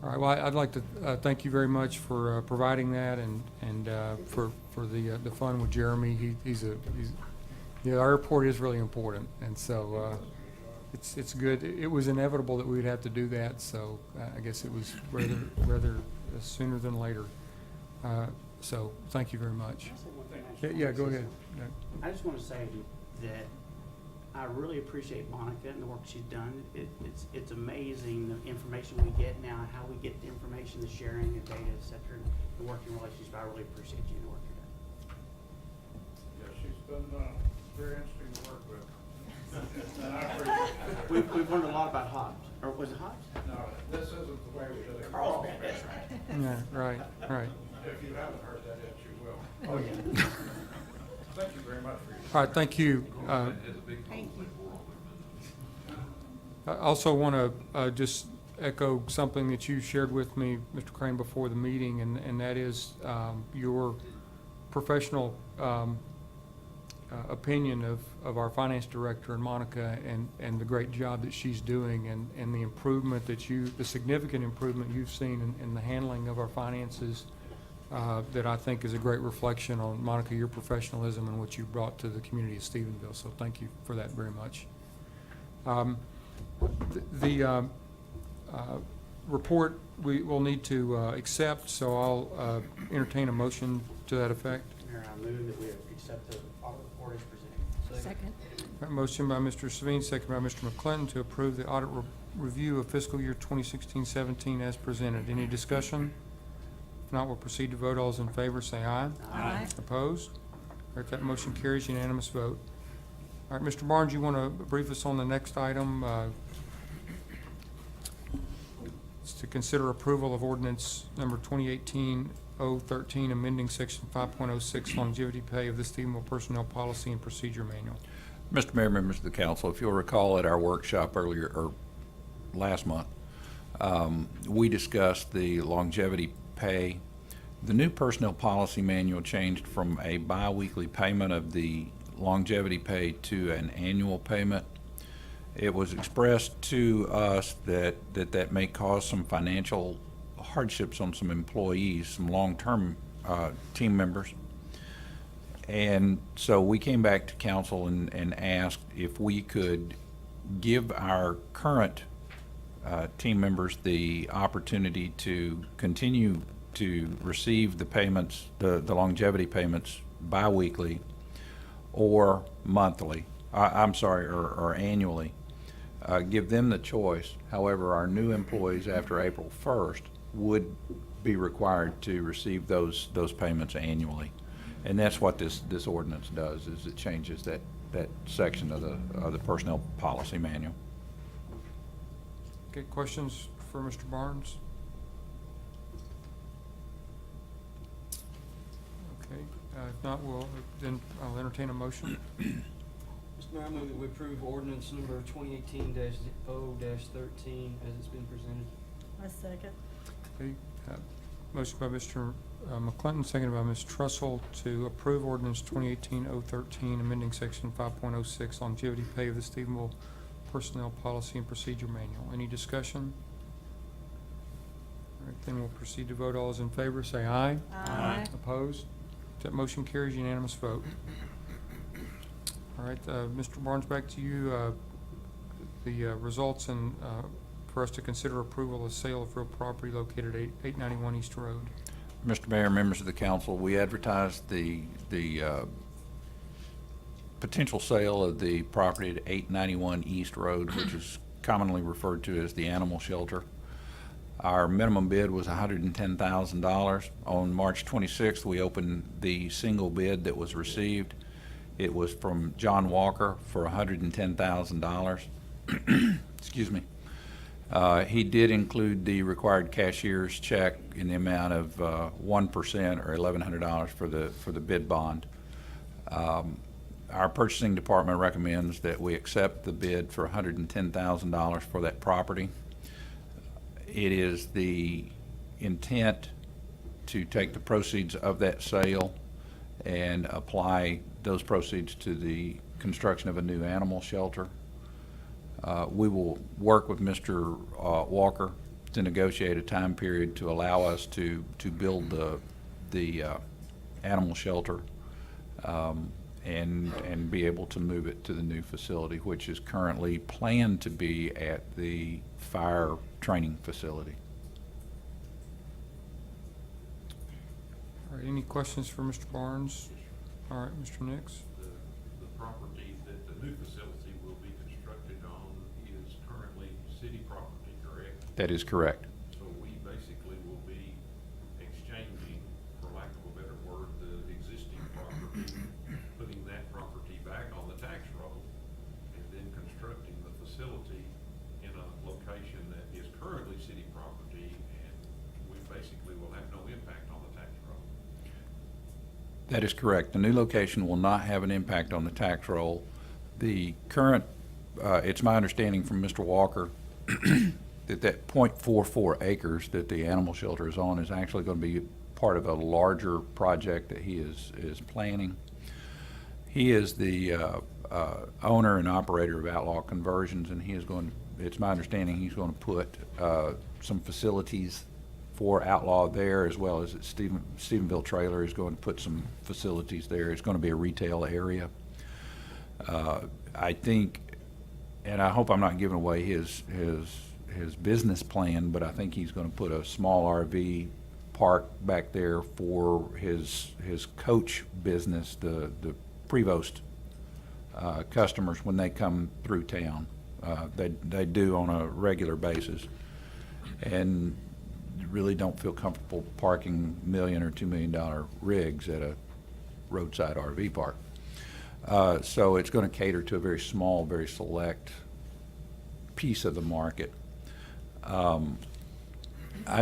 All right, well, I'd like to thank you very much for providing that and for the fun with Jeremy. Our airport is really important, and so it's good. It was inevitable that we would have to do that, so I guess it was rather sooner than later. So thank you very much. Can I say one thing? Yeah, go ahead. I just want to say that I really appreciate Monica and the work she's done. It's amazing the information we get now, and how we get the information, the sharing of data, et cetera, and the working relationship. I really appreciate you and the work you're doing. Yeah, she's been very interesting to work with. And I appreciate We've learned a lot about Hobbs. Or was it Hobbs? No, this isn't the way we did it. Carlsbad, that's right. Yeah, right. If you haven't heard that yet, you will. Oh, yeah. Thank you very much for your. All right, thank you. Has a big Thank you. I also want to just echo something that you shared with me, Mr. Crane, before the meeting, and that is your professional opinion of our finance director and Monica, and the great job that she's doing, and the improvement the significant improvement you've seen in the handling of our finances, that I think is a great reflection on, Monica, your professionalism and what you brought to the community of Stephenville. So thank you for that very much. The report we will need to accept, so I'll entertain a motion to that effect. Mayor, I move that we accept the audit report as presented. Second. Got a motion by Mr. Savine, second by Mr. McClinton, to approve the audit review of fiscal year 2016-17 as presented. Any discussion? If not, we'll proceed to vote. All those in favor say aye. Aye. Opposed? All right, that motion carries, unanimous vote. All right, Mr. Barnes, you want to brief us on the next item? It's to consider approval of ordinance number 2018-013, amending section 5.06 longevity pay of the Stephenville Personnel Policy and Procedure Manual. Mr. Mayor, members of the council, if you'll recall at our workshop earlier, or last month, we discussed the longevity pay. The new personnel policy manual changed from a biweekly payment of the longevity pay to an annual payment. It was expressed to us that may cause some financial hardships on some employees, some long-term team members. And so we came back to council and asked if we could give our current team members the opportunity to continue to receive the payments, the longevity payments biweekly or monthly, or annually. Give them the choice. However, our new employees after April 1st would be required to receive those payments annually. And that's what this ordinance does, is it changes that section of the personnel policy manual. Okay, questions for Mr. Barnes? Okay, if not, then I'll entertain a motion. Mr. Mayor, I move that we approve ordinance number 2018-0-13 as it's been presented. I second. Okay, motion by Mr. McClinton, seconded by Ms. Trussell to approve ordinance 2018-013, amending section 5.06 longevity pay of the Stephenville Personnel Policy and Procedure Manual. Any discussion? All right, then we'll proceed to vote. All those in favor say aye. Aye. Opposed? That motion carries, unanimous vote. All right, Mr. Barnes, back to you. The results and for us to consider approval of sale of real property located at 891 East Road. Mr. Mayor, members of the council, we advertised the potential sale of the property at 891 East Road, which is commonly referred to as the animal shelter. Our minimum bid was $110,000. On March 26th, we opened the single bid that was received. It was from John Walker for $110,000. Excuse me. He did include the required cashier's check in the amount of 1% or $1,100 for the bid bond. Our purchasing department recommends that we accept the bid for $110,000 for that property. It is the intent to take the proceeds of that sale and apply those proceeds to the construction of a new animal shelter. We will work with Mr. Walker to negotiate a time period to allow us to build the animal shelter and be able to move it to the new facility, which is currently planned to be at the fire training facility. All right, any questions for Mr. Barnes? All right, Mr. Nix. The property that the new facility will be constructed on is currently city property, correct? That is correct. So we basically will be exchanging, for lack of a better word, the existing property, putting that property back on the tax roll, and then constructing the facility in a location that is currently city property, and we basically will have no impact on the tax roll. That is correct. The new location will not have an impact on the tax roll. The current, it's my understanding from Mr. Walker that 0.44 acres that the animal shelter is on is actually going to be part of a larger project that he is planning. He is the owner and operator of Outlaw Conversions, and he is going, it's my understanding he's going to put some facilities for Outlaw there, as well as at Stephenville Trailer is going to put some facilities there. It's going to be a retail area. I think, and I hope I'm not giving away his business plan, but I think he's going to put a small RV park back there for his coach business, the Prevost customers when they come through town. They do on a regular basis, and really don't feel comfortable parking $1 million or $2 million rigs at a roadside RV park. So it's going to cater to a very small, very select piece of the market. I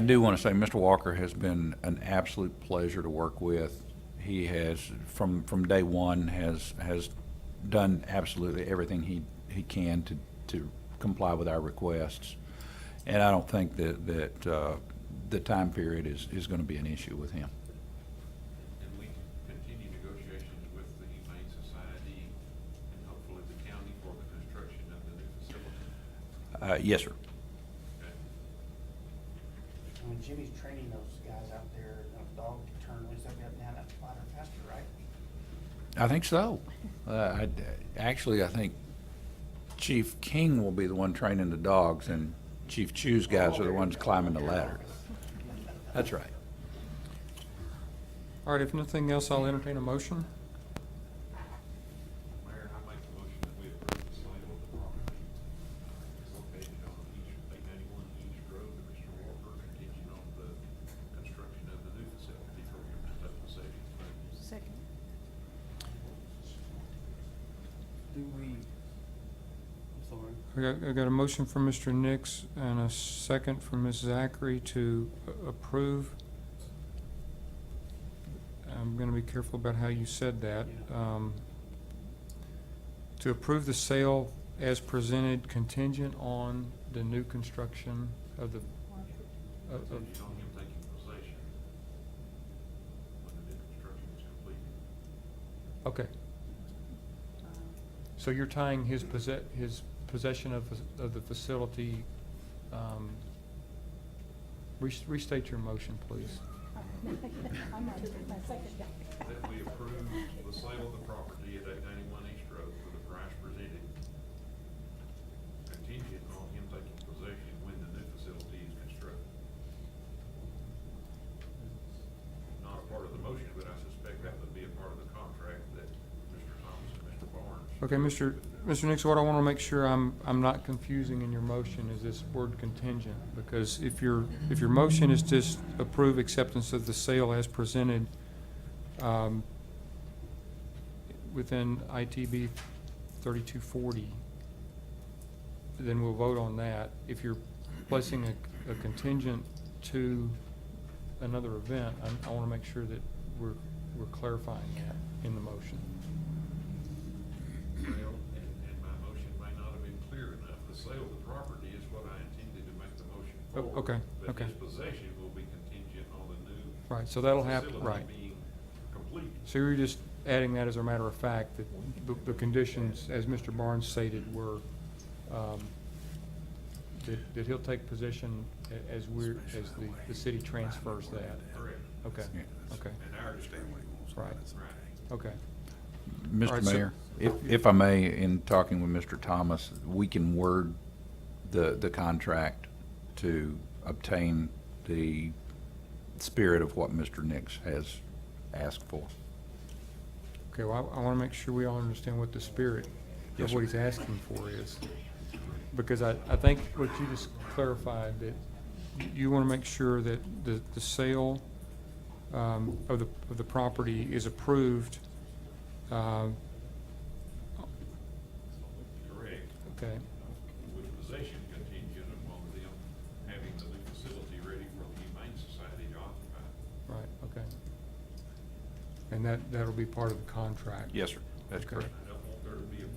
do want to say Mr. Walker has been an absolute pleasure to work with. He has, from day one, has done absolutely everything he can to comply with our requests. And I don't think that the time period is going to be an issue with him. And we continue negotiations with the Humane Society and hopefully the county for the construction of the new facility. Yes, sir. Okay. When Jimmy's training those guys out there, the dog turn, is that up down that ladder faster, right? I think so. Actually, I think Chief King will be the one training the dogs, and Chief Chew's guys are the ones climbing the ladder. That's right. All right, if nothing else, I'll entertain a motion. Mayor, I make the motion that we approve the sale of the property. It's located on East, 891 East Road, to Mr. Walker, contingent on the construction of the new facility for your production savings. Second. Do we, I'm sorry. I got a motion from Mr. Nix and a second from Ms. Zachary to approve. I'm gonna be careful about how you said that. To approve the sale as presented contingent on the new construction of the, of- Contingent on him taking possession when the new construction is completed. okay. So you're tying his possession of the facility, restate your motion, please. That we approve the sale of the property at 891 East Road for the price presented, contingent on him taking possession when the new facility is constructed. Not a part of the motion, but I suspect that would be a part of the contract that Mr. Thomas and Mr. Barnes. Okay, Mr. Nix, what I want to make sure I'm not confusing in your motion is this word contingent, because if your motion is just approve acceptance of the sale as presented, within ITB 3240, then we'll vote on that. If you're placing a contingent to another event, I want to make sure that we're clarifying that in the motion. Well, and my motion may not have been clear enough. The sale of the property is what I intended to make the motion Oh, for. okay, But okay. his possession will be contingent on the new Right, so that'll happen, facility right. being complete. So you're just adding that as a matter of fact, that the conditions, as Mr. Barnes stated, were, that he'll take possession as the city transfers that. Correct. Okay, Yeah. okay, And our discretion. right, Right. okay. All Mr. right, so- Mayor, if I may, in talking with Mr. Thomas, we can word the contract to obtain the spirit of what Mr. Nix has asked for. Okay, well, I want to make sure we all understand what the spirit Yes, of what sir. he's asking for is. Because I think what you just clarified, that you want to make sure that the sale of the property is approved. Correct. Okay, With possession contingent upon them having the new facility ready for the Humane Society to occupy. right, okay. And that'll be part of the contract? Yes, sir. That's Okay. correct. I don't want there to be a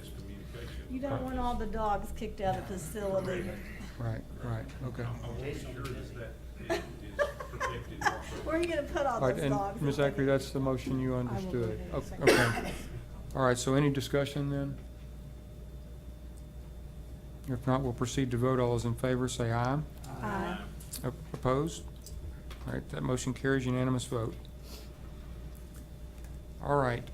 miscommunication. You don't want all the dogs kicked out of the facility. Right, okay. I want to be sure that is protected also. Where are you gonna put all All right, those and dogs? Ms. Zachary, that's the motion you I will understood? do that. Okay. All right, so any discussion then? If not, we'll proceed to vote. All those in favor, say aye. Aye. Opposed? All right, that motion carries, unanimous vote. All right,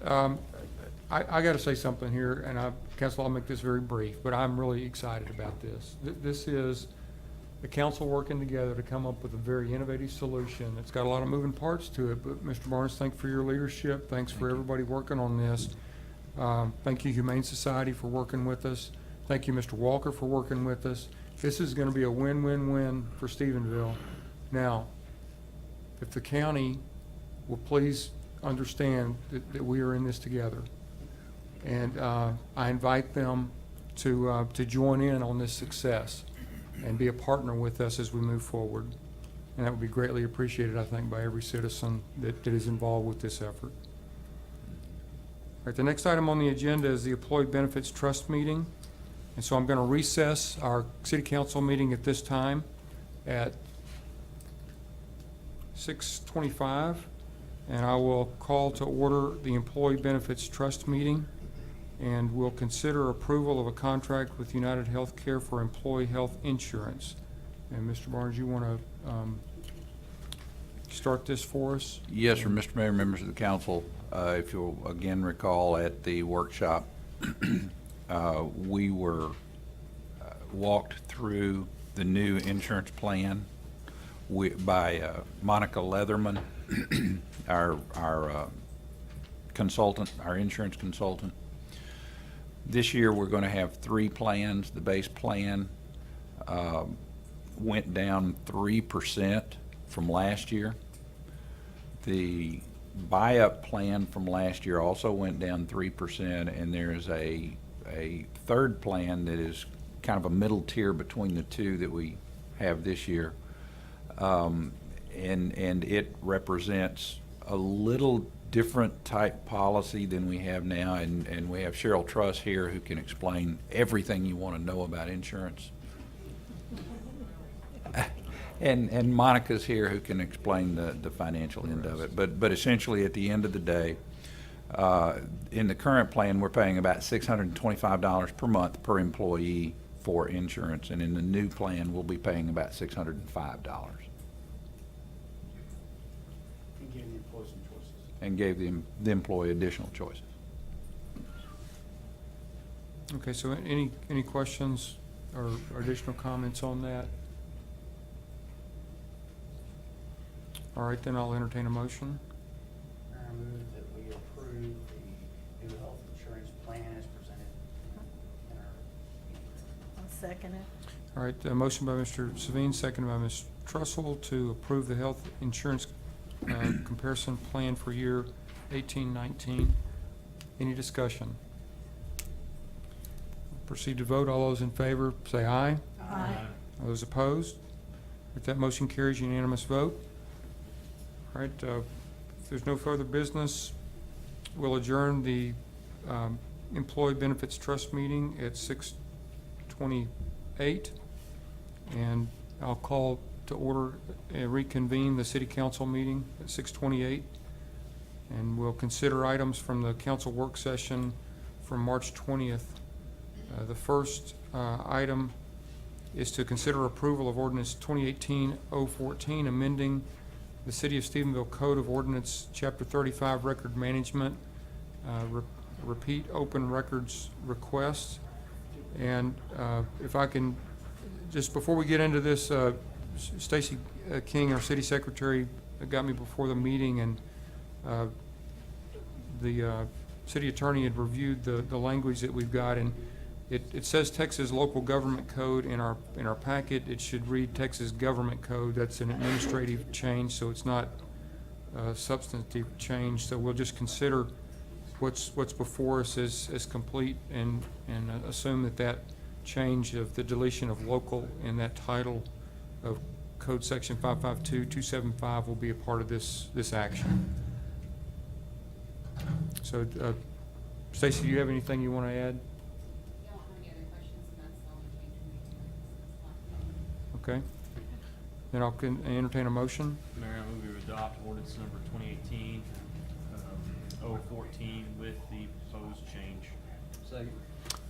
I got to say something here, and Council, I'll make this very brief, but I'm really excited about this. This is the council working together to come up with a very innovative solution. It's got a lot of moving parts to it, but Mr. Barnes, thanks for your leadership. Thanks for everybody working on this. Thank you, Humane Society, for working with us. Thank you, Mr. Walker, for working with us. This is going to be a win-win-win for Stephenville. Now, if the county will please understand that we are in this together. And I invite them to join in on this success and be a partner with us as we move forward. And that would be greatly appreciated, I think, by every citizen that is involved with this effort. All right, the next item on the agenda is the Employee Benefits Trust meeting. And so I'm going to recess our city council meeting at this time at 6:25. And I will call to order the Employee Benefits Trust meeting. And we'll consider approval of a contract with United Healthcare for employee health insurance. And Mr. Barnes, you want to start this for us? Yes, sir, Mr. Mayor, members of the council, if you'll again recall at the workshop, we were walked through the new insurance plan by Monica Leatherman, our consultant, our insurance consultant. This year, we're going to have 3 plans. The base plan went down 3% from last year. The buy-up plan from last year also went down 3%, and there's a third plan that is kind of a middle tier between the two that we have this year. And it represents a little different type policy than we have now, and we have Cheryl Truss here who can explain everything you want to know about insurance. And Monica's here who can explain the financial end of it. But essentially, at the end of the day, in the current plan, we're paying about $625 per month per employee for insurance, and in the new plan, we'll be paying about $605. And giving the employees some choices. And gave the employee additional choices. Okay, so any questions or additional comments on that? All right, then I'll entertain a motion. I move that we approve the new health insurance plan as presented in our meeting. I'll second it. All right, a motion by Mr. Savine, seconded by Ms. Trussell to approve the health insurance comparison plan for year 18-19. Any discussion? Proceed to vote. All those in favor, say aye. Aye. All those opposed? If that motion carries, unanimous vote. All right, if there's no further business, we'll adjourn the Employee Benefits Trust meeting at 6:28. And I'll call to order and reconvene the City Council meeting at 6:28. And we'll consider items from the council work session from March 20th. The first item is to consider approval of ordinance 2018-014, amending the City of Stephenville Code of Ordinance, Chapter 35, Record Management, repeat open records request. And if I can, just before we get into this, Stacy King, our City Secretary, got me before the meeting, and the City Attorney had reviewed the language that we've got, and it says Texas Local Government Code in our packet. It should read Texas Government Code. That's an administrative change, so it's not a substantive change. So we'll just consider what's before us as complete, and assume that change of the deletion of local in that title of Code Section 552-275 will be a part of this action. So, Stacy, do you have anything you want to add? Okay. Then I'll entertain a motion. Mayor, I move we adopt ordinance number 2018-014 with the proposed change. Second.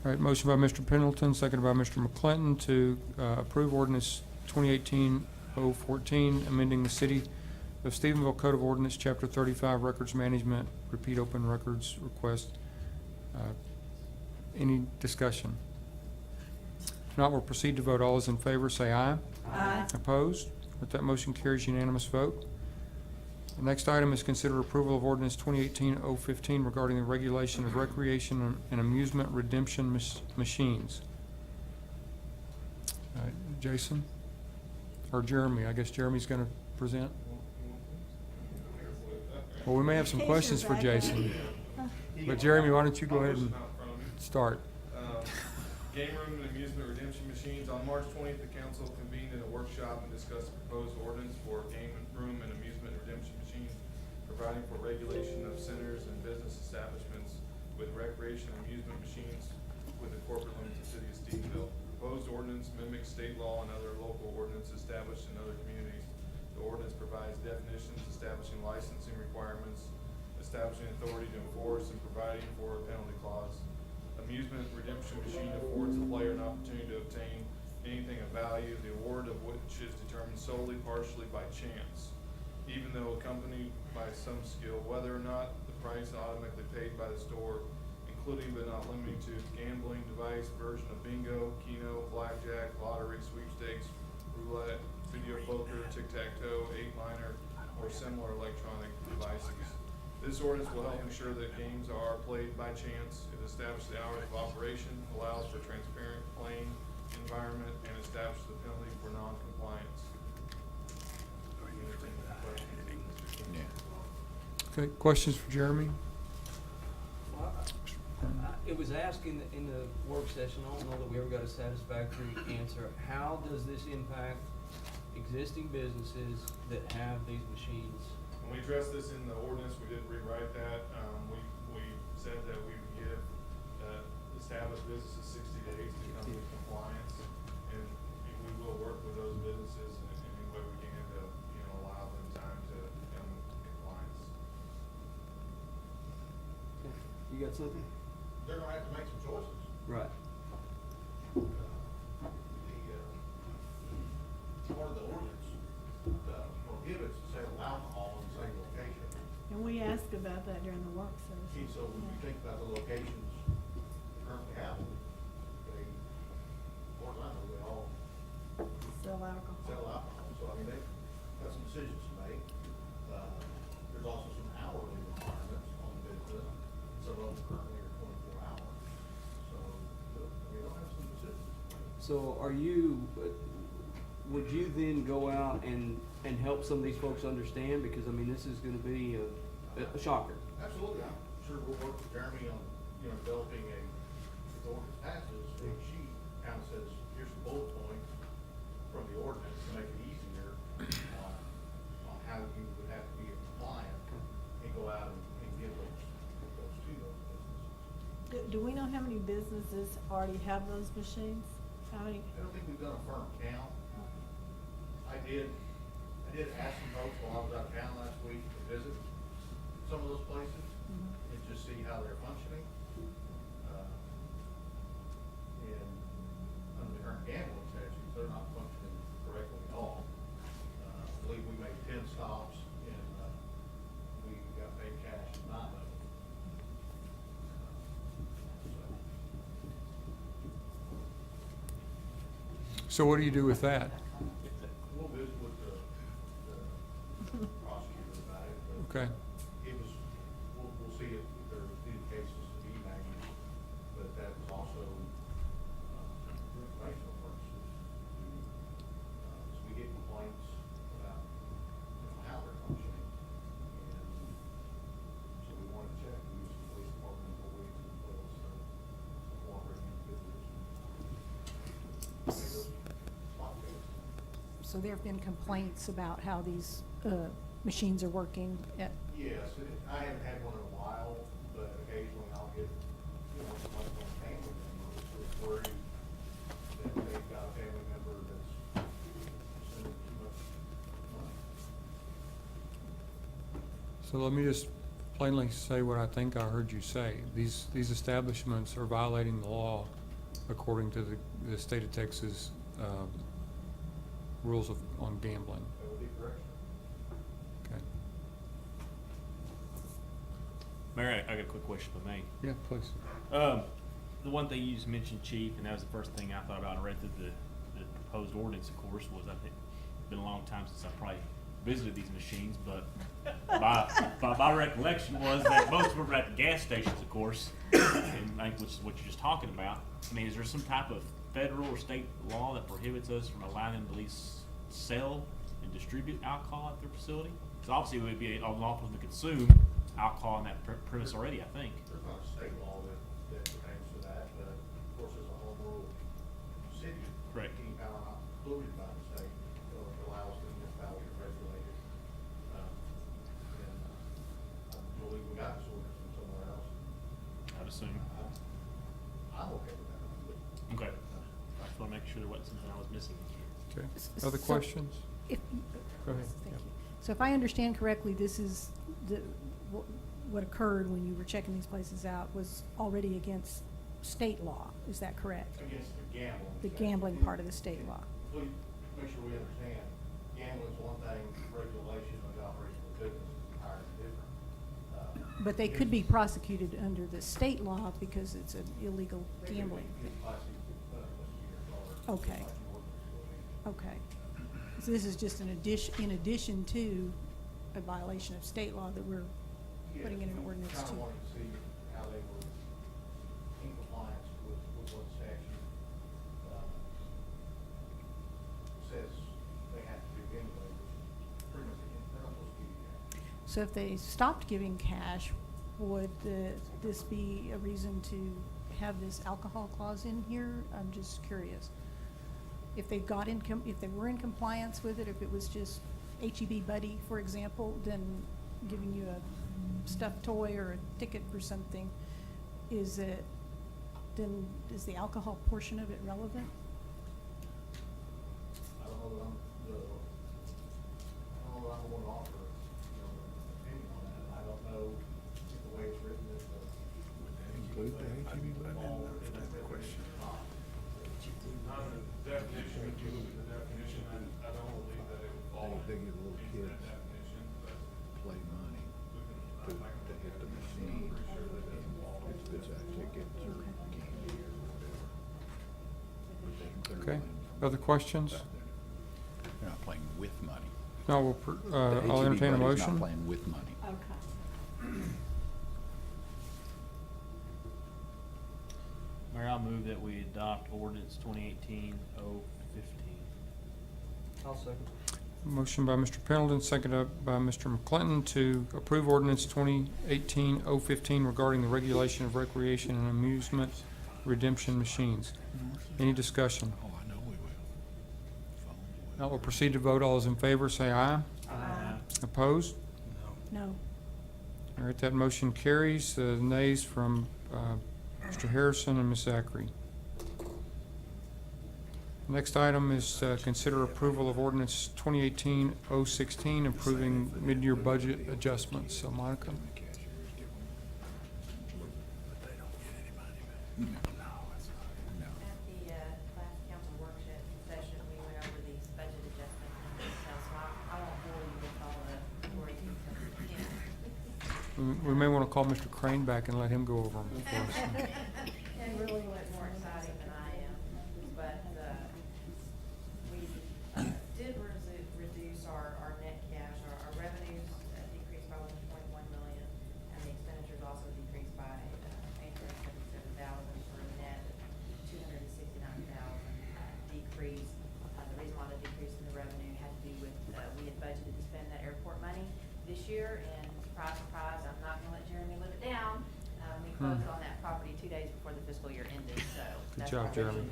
All right, motion by Mr. Pendleton, seconded by Mr. McClinton to approve ordinance 2018-014, amending the City of Stephenville Code of Ordinance, Chapter 35, Records Management, repeat open records request. Any discussion? If not, we'll proceed to vote. All those in favor say aye. Aye. Opposed? With that, motion carries, unanimous vote. The next item is consider approval of ordinance 2018-015 regarding the regulation of recreation and amusement redemption machines. Jason? Or Jeremy? I guess Jeremy's going to present. Well, we may have some Here's questions your for backup. Jason. But Jeremy, why don't you go ahead and start? Game room and amusement redemption machines. On March 20th, the council convened in a workshop and discussed the proposed ordinance for game room and amusement redemption machines, providing for regulation of centers and business establishments with recreation and amusement machines with the corporate limits of the City of Stephenville. The proposed ordinance mimics state law and other local ordinances established in other communities. The ordinance provides definitions, establishing licensing requirements, establishing authority to enforce, and providing for a penalty clause. Amusement redemption machine affords the player an opportunity to obtain anything of value, the award of which is determined solely partially by chance, even though accompanied by some skill, whether or not the price is automatically paid by the store, including but not limited to gambling device version of bingo, keno, blackjack, lottery, sweepstakes, roulette, video poker, tic-tac-toe, 8-liner, or similar electronic devices. This ordinance will help ensure that games are played by chance. It establishes the hours of operation, allows for transparent playing environment, and establishes the penalty for non-compliance. Okay, questions for Jeremy? It was asked in the work session, I don't know that we ever got a satisfactory answer. How does this impact existing businesses that have these machines? When we addressed this in the ordinance, we did rewrite that. We said that we would give established businesses 60 days to come into compliance. And we will work with those businesses in any way we can to, allow them time to come into compliance. You got something? They're gonna have to make some choices. Right. Part of the ordinance prohibits the sale of alcohol in the same location. And we asked about that during the work session. And so when you think about the locations we currently have, they, as far as I know, they all Sell alcohol. sell alcohol. So I mean, they've got some decisions to make. There's also some hourly requirements on the business. Some of them currently are 24 hours. So, I mean, they'll have some decisions to make. So would you then go out and help some of these folks understand? Because, I mean, this is gonna be a shocker. Absolutely, I'm sure we'll work with Jeremy on, developing if the ordinance passes, a sheet, kind of says, here's the bullet points from the ordinance to make it easier on how you would have to be compliant and go out and give those to those businesses. Do we know how many businesses already have those machines? How many? I don't think we've done a firm count. I did ask some folks while I was out of town last week to visit some of those places and just see how they're functioning. And under the current gambling statutes, they're not functioning correctly at all. I believe we made 10 stops and we got paid cash in 9 of them. So what do you do with that? We'll visit with the prosecutor about it. But Okay. it was, we'll see if there are any cases to be made, but that was also for informational purposes. So we get complaints about how they're functioning. And so we wanted to check, we use the police department employees as well as cooperating individuals. Make those spot checks. So there have been complaints about how these machines are working at, Yes, I haven't had one in a while, but occasionally I'll get, like on family members that's worried that they've got a family member that's spending too much money. So let me just plainly say what I think I heard you say. These establishments are violating the law according to the state of Texas rules on gambling. That would be correct. Okay. Mayor, I got a quick question for me. Yeah, please. The one thing you just mentioned, Chief, and that was the first thing I thought about. I read through the proposed ordinance, of course, was I think it's been a long time since I probably visited these machines, but my recollection was that most of them were at the gas stations, of course, and I think which is what you're just talking about. I mean, is there some type of federal or state law that prohibits us from allowing them to at least sell and distribute alcohol at their facility? Because obviously it would be unlawful to consume alcohol on that premise already, I think. There's not a state law that pertains to that, but of course, as a home rule city. Correct. Any power not included by the state, allows the municipality to regulate it. And I believe we got this ordinance from somewhere else. I'd assume. I'm okay with that. Okay. I just want to make sure there wasn't something I was missing. Okay. Other So- questions? if, Go ahead. Thank Yeah. you. So if I understand correctly, this is what occurred when you were checking these places out was already against state law, is that correct? Against the gambling. The statute. gambling part of the state law. Please make sure we understand, gambling's one thing, regulation of the operation of the business is entirely different. But they could be prosecuted under the state law because it's an illegal They could gambling be thing. misdemeanors or Okay. like an ordinance will be. Okay. So this is just in addition to a violation of state law that we're putting in an ordinance Kind to. of wanted to see how they were in compliance with what the statute says they have to do anyway, which is pretty much, they're not supposed to give you that. So if they stopped giving cash, would this be a reason to have this alcohol clause in here? I'm just curious. If they got if they were in compliance with it, if it was just HEB Buddy, for example, then giving you a stuffed toy or a ticket for something, then is the alcohol portion of it relevant? I don't know that I don't know that I'm going to offer, an opinion on that. I don't know if the way it's written is Include the HEB budget? That's the question. Not the definition, if you look at the definition, I don't believe that it would fall They give little into that kids definition, but play money we can, to hit the machine. I'm pretty sure that it doesn't fall It's into a ticket or candy or whatever. But they're Okay. playing Other questions? They're not playing with money. No, I'll The entertain a HEB buddy's motion. not playing with money. Okay. Mayor, I'll move that we adopt ordinance 2018-015. I'll second. Motion by Mr. Pendleton, seconded by Mr. McClinton to approve ordinance 2018-015 regarding the regulation of recreation and amusement redemption machines. Any discussion? Oh, I know we will. Now we'll proceed to vote. All those in favor, say aye. Aye. Opposed? No. All right, that motion carries. Nays from Mr. Harrison and Ms. Zachary. Next item is consider approval of ordinance 2018-016, approving mid-year budget adjustments. So, Monica? But they don't get any money back. No, that's not. No. At the last council workshop session, we went over these budget adjustments and details, so I won't bore you with all the gory details again. We may want to call Mr. Crane back and let him go over them for us. And really was more exciting than I am, but, we, did reduce our net cash, our revenues decreased by 1.1 million, and the expenditures also decreased by, 877,000 for a net of 269,000 decrease. The reason why the decrease in the revenue had to do with, we had budgeted to spend that airport money this year, and surprise, surprise, I'm not gonna let Jeremy live it down. We closed on that property 2 days before the fiscal year ended, so. Good that's job, why Jeremy.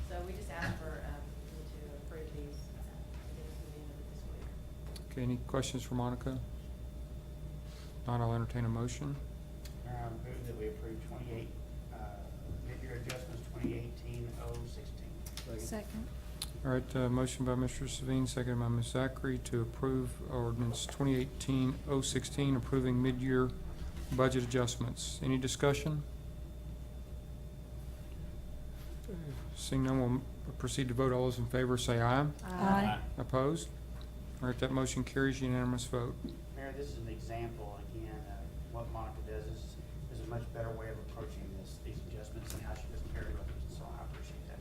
So we just asked for, you to approve these, to get us to the end of the fiscal year. Okay, any questions for Monica? Not, I'll entertain a motion. Move that we approve mid-year adjustments 2018-016. Second. All right, motion by Mr. Savine, seconded by Ms. Zachary to approve ordinance 2018-016, approving mid-year budget adjustments. Any discussion? Seeing none, we'll proceed to vote. All those in favor say aye. Aye. Opposed? All right, that motion carries, unanimous vote. Mayor, this is an example, again, of what Monica does. This is a much better way of approaching these adjustments and how she doesn't carry with us, so I appreciate that.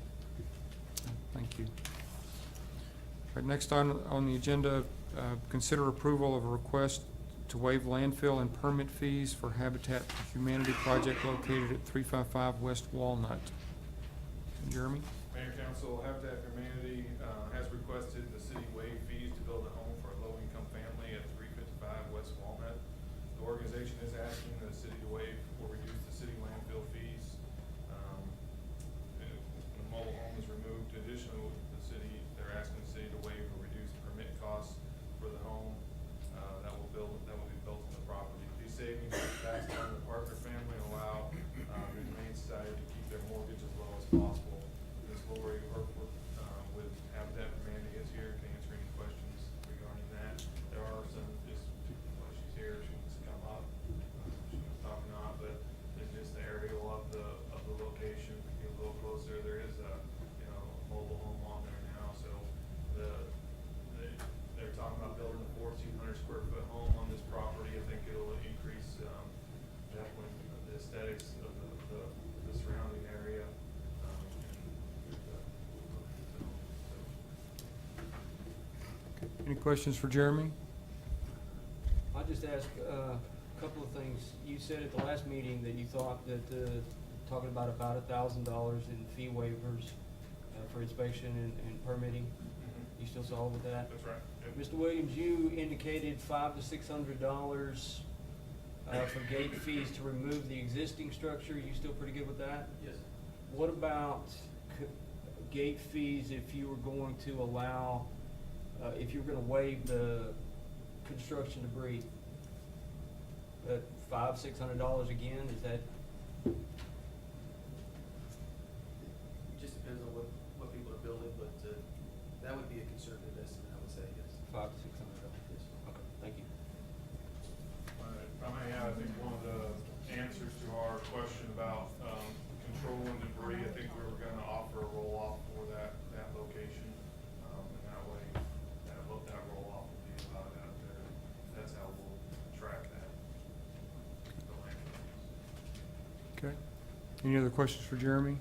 Thank you. All right, next on the agenda, consider approval of a request to waive landfill and permit fees for Habitat for Humanity project located at 355 West Walnut. Jeremy? Mayor, Council, Habitat for Humanity has requested the city waive fees to build a home for a low-income family at 355 West Walnut. The organization is asking the city to waive or reduce the city landfill fees. When a mobile home is removed, additionally, they're asking the city to waive or reduce permit costs for the home that will be built on the property. These savings are passed on to the partner family and allow the Humane Society to keep their mortgage as low as possible. Ms. Lori worked with Habitat for Humanity is here to answer any questions regarding that. There are some, just while she's here, she wants to come up. She was talking off, but it's just the aerial of the location, get a little closer. There is a, mobile home on there now, so they're talking about building a 1,400 square foot home on this property. I think it'll increase, definitely the aesthetics of the surrounding area. Any questions for Jeremy? I'll just ask a couple of things. You said at the last meeting that you thought that, talking about $1,000 in fee waivers for inspection and permitting. You still solid with that? That's right. Yep. Mr. Williams, you indicated $500 to $600 for gate fees to remove the existing structure. You still pretty good with that? Yes. What about gate fees if you were going to allow if you're gonna waive the construction debris, $500-600 again, is that? It just depends on what people are building, but, that would be a conservative estimate, I would say, yes. $500 to $600. Yes. Okay, thank you. If I may add, I think one of the answers to our question about, controlling debris, I think we were gonna offer a roll-off for that location. And that way, that roll-off will be allowed out there. That's how we'll track that. The landfill. Okay. Any other questions for Jeremy?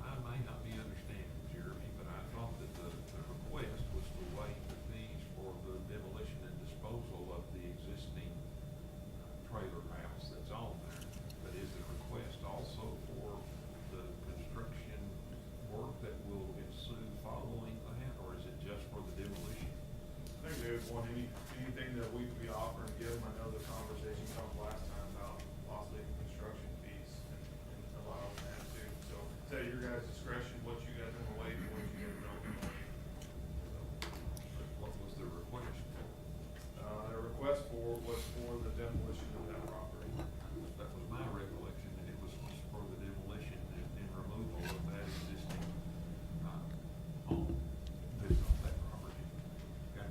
I may not be understanding, Jeremy, but I thought that the request was to waive the fees for the demolition and disposal of the existing trailer house that's on there. But is the request also for the construction work that will ensue following that, or is it just for the demolition? I think they would want anything that we could be offering to give them. I know the conversation come last time about possibly construction fees and allowing that too. So it's at your guys' discretion, what you guys want to waive and what you guys don't want to waive. What was the request for? The request was for the demolition of that property. That was my recollection, that it was for the demolition and removal of that existing home that's on that property. Okay.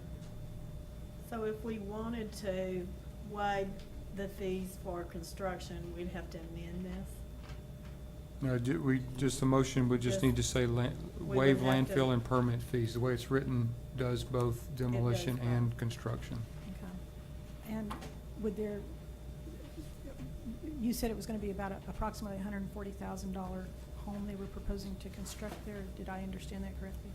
So if we wanted to waive the fees for construction, we'd have to amend this? No, the motion would just Just- need to say would waive have to- landfill and permit fees. The way it's written does both demolition both. and construction. Okay. And would there, you said it was gonna be about approximately $140,000 home they were proposing to construct there. Did I understand that correctly?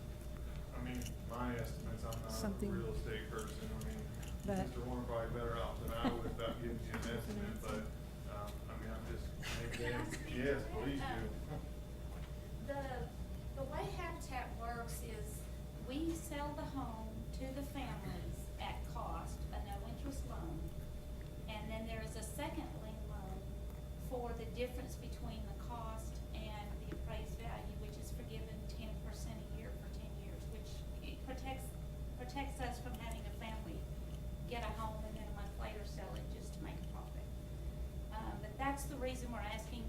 I mean, my estimates, I'm not Something- a real estate person. I mean, But- Mr. Warren probably better off than I would about giving you an estimate, but, I mean, I'm just. Can I speak? Yes, please do. The way Habitat works is we sell the home to the families at cost, a no-interest loan. And then there is a second lien loan for the difference between the cost and the appraised value, which is forgiven 10% a year for 10 years, which it protects us from having a family get a home and then a month later sell it just to make a profit. But that's the reason we're asking,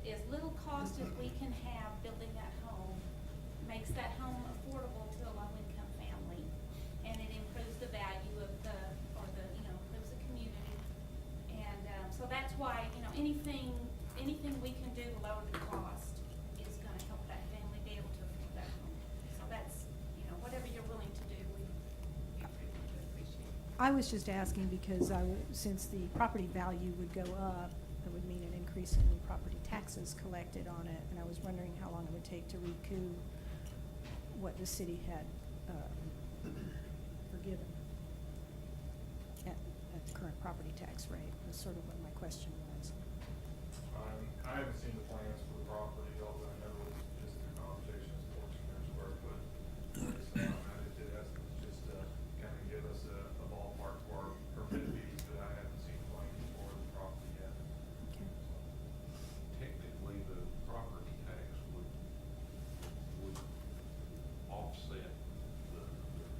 as little cost as we can have building that home, makes that home affordable to a low-income family, and it improves the value of improves the community. And, so that's why, anything we can do to lower the cost is gonna help that family be able to afford that home. So that's, whatever you're willing to do, we appreciate. I was just asking because since the property value would go up, it would mean an increase in the property taxes collected on it, and I was wondering how long it would take to recoup what the city had forgiven at the current property tax rate, was sort of what my question was. I haven't seen the plans for the property, although I know it was just a conversation as 14 square foot. I just did ask them just to kind of give us a ballpark for our permit fees, but I haven't seen plans for the property yet. Okay. Technically, the property tax would offset the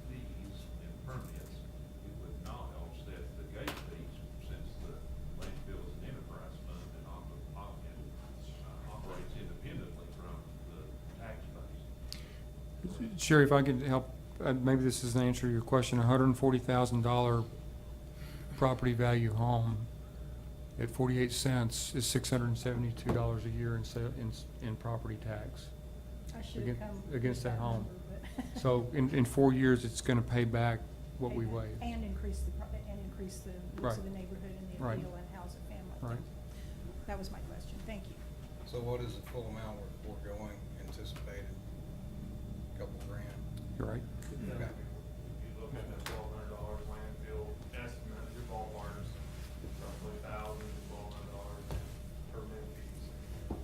fees and permits. It would not offset the gate fees, since the landfill is an enterprise fund and operates independently from the tax base. Sherry, if I could help, maybe this is an answer to your question. $140,000 property value home at 48 cents is $672 a year in property tax. I should Again- have come. against with that home. number, but- So in 4 years, it's gonna pay back what we And- waived. And increase the looks Right. of the neighborhood and the Right. appeal and house a family. Right. That was my question. Thank you. So what is the full amount we're foregoing anticipated? Couple grand? You're right. If you look at the $1,200 landfill estimate, your ballpark is roughly $1,000 to $1,200 permit fees. $2,500.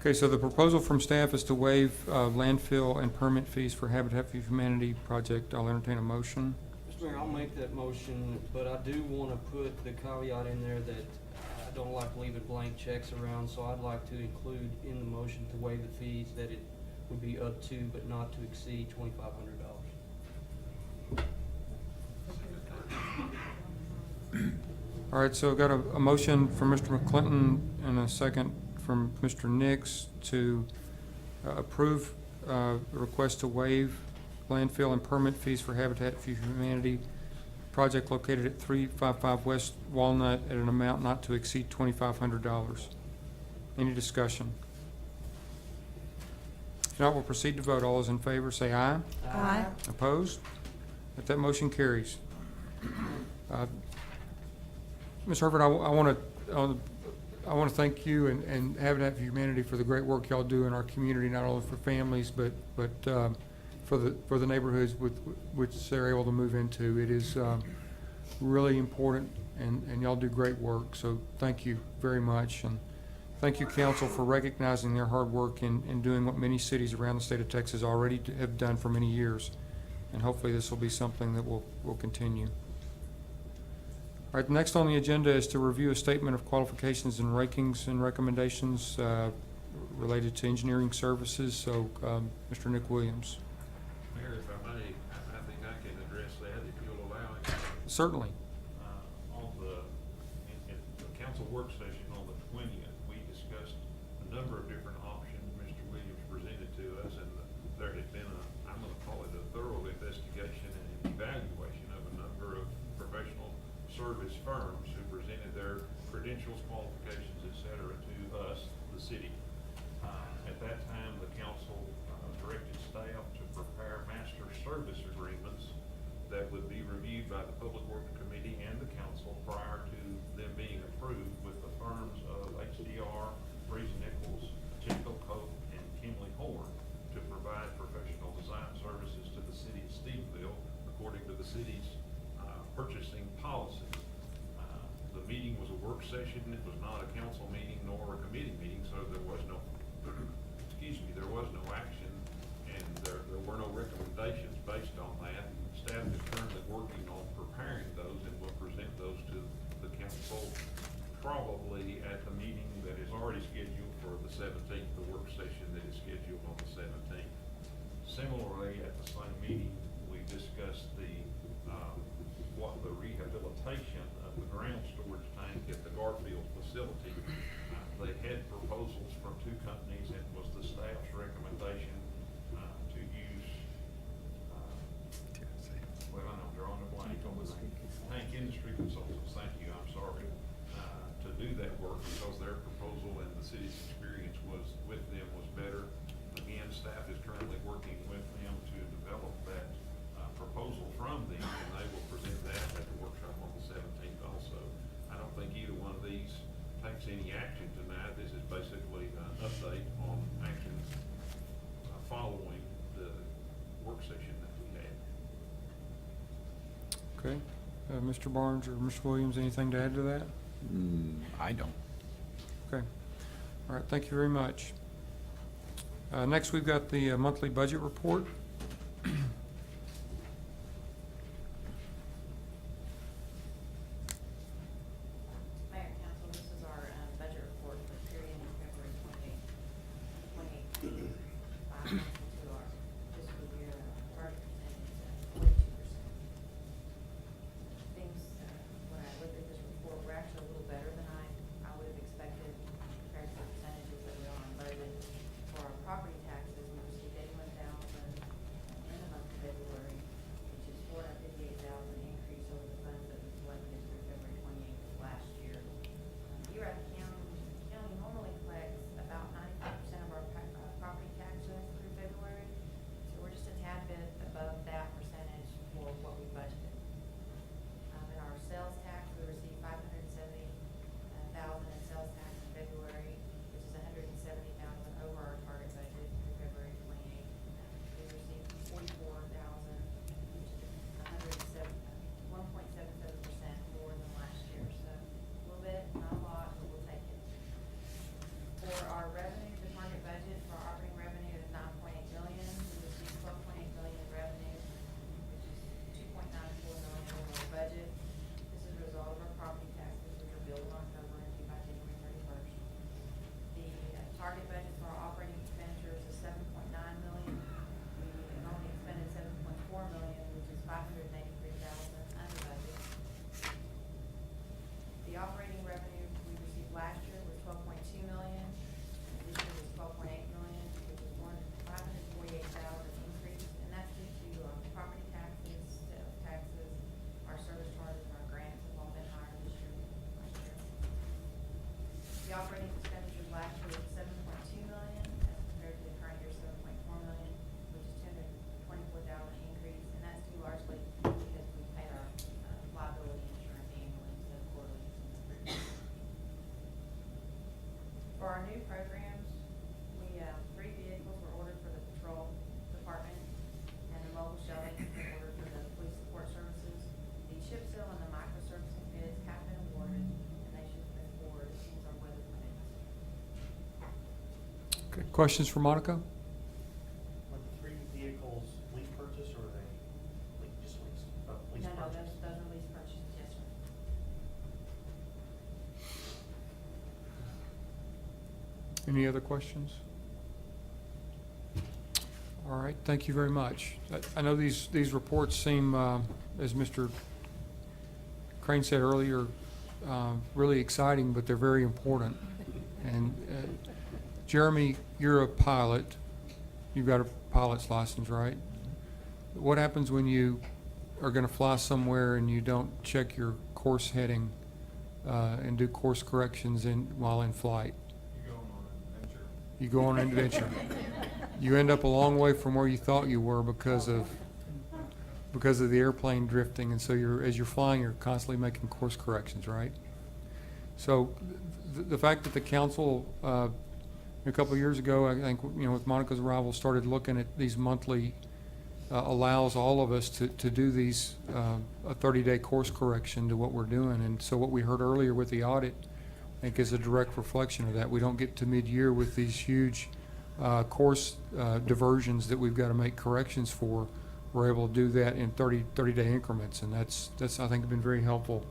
Okay, so the proposal from staff is to waive landfill and permit fees for Habitat for Humanity project. I'll entertain a motion. Mr. Mayor, I'll make that motion, but I do want to put the caveat in there that I don't like leaving blank checks around, so I'd like to include in the motion to waive the fees that it would be up to but not to exceed $2,500. All right, so I've got a motion from Mr. McClinton and a second from Mr. Nix to approve the request to waive landfill and permit fees for Habitat for Humanity project located at 355 West Walnut at an amount not to exceed $2,500. Any discussion? If not, we'll proceed to vote. All those in favor say aye. Aye. Opposed? That motion carries. Ms. Herbert, I want to thank you and Habitat for Humanity for the great work y'all do in our community, not only for families, but for the neighborhoods with which they're able to move into. It is really important, and y'all do great work. So thank you very much, and thank you, council, for recognizing their hard work in doing what many cities around the state of Texas already have done for many years. And hopefully this will be something that will continue. All right, next on the agenda is to review a statement of qualifications and rankings and recommendations related to engineering services. So, Mr. Nick Williams. Mayor, if I may, I think I can address that if you'll allow it. Certainly. On in the council work session on the 20th, we discussed a number of different options Mr. Williams presented to us, and there had been I'm going to call it a thorough investigation and evaluation of a number of professional service firms who presented their credentials, qualifications, et cetera, to us, the city. At that time, the council directed staff to prepare master service agreements that would be reviewed by the Public Works Committee and the council prior to them being approved with the firms of HDR, Breeze Nichols, Chimco Coke, and Kimley Horn to provide professional design services to the city of Stephenville according to the city's purchasing policy. The meeting was a work session. It was not a council meeting nor a committee meeting, so there was no, there was no action, and there were no recommendations based on that. Staff is currently working on preparing those and will present those to the council probably at the meeting that is already scheduled for the 17th, the work session that is scheduled on the 17th. Similarly, at the same meeting, we discussed the rehabilitation of the ground storage tank at the Garfield facility. They had proposals from two companies, and it was the staff's recommendation to use, well, I know, I'm drawing a blank on the name. Tank Industry Consultants, thank you, I'm sorry, to do that work because their proposal and the city's experience with them was better. Again, staff is currently working with them to develop that proposal from them, and they will present that at the workshop on the 17th also. I don't think either one of these takes any action tonight. This is basically an update on actions following the work session that we had. Okay. Mr. Barnes or Mr. Williams, anything to add to that? I don't. Okay. All right, thank you very much. Next, we've got the monthly budget report. Mayor and council, this is our budget report for the period ending February 28th. 5 months into our fiscal year, target percentage is 42%. Things, when I looked at this report, we're actually a little better than I would have expected compared to the percentages that we are on budget. For our property taxes, we received our new programs, we, 3 vehicles were ordered for the patrol department, and the mobile shelving were ordered for the police support services. The chip seal and the microservicing bids have been awarded, and they should move forward as soon as our weather permits. Okay, questions for Monica? Were the 3 vehicles lease purchase or are they just leased? Lease No, purchase? those are lease purchases, yes, sir. Any other questions? All right, thank you very much. I know these reports seem, as Mr. Crane said earlier, really exciting, but they're very important. And Jeremy, you're a pilot. You've got a pilot's license, right? What happens when you are going to fly somewhere and you don't check your course heading and do course corrections while in flight? You go on an adventure. You end up a long way from where you thought you were because of the airplane drifting, and so as you're flying, you're constantly making course corrections, right? So the fact that the council a couple of years ago, I think, with Monica's arrival, started looking at these monthly, allows all of us to do these a 30-day course correction to what we're doing. And so what we heard earlier with the audit, I think, is a direct reflection of that. We don't get to mid-year with these huge course diversions that we've got to make corrections for. We're able to do that in 30-day increments, and that's I think been very helpful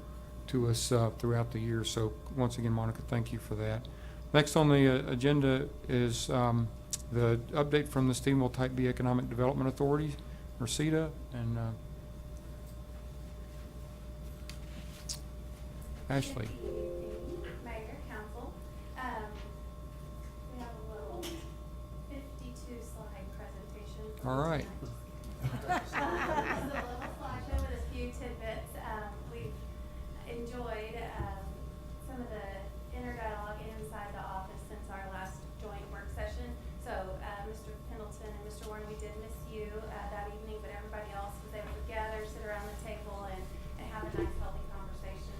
to us throughout the year. So once again, Monica, thank you for that. Next on the agenda is the update from the Stephenville Type B Economic Development Authority, or CETA, and Ashley. Mayor, council, we have a little 52-slide presentation. All right. Just a little slideshow with a few tidbits. We've enjoyed some of the inner dialogue inside the office since our last joint work session. So Mr. Pendleton and Mr. Warren, we did miss you that evening, but everybody else was able to gather, sit around the table, and have a nice, healthy conversation.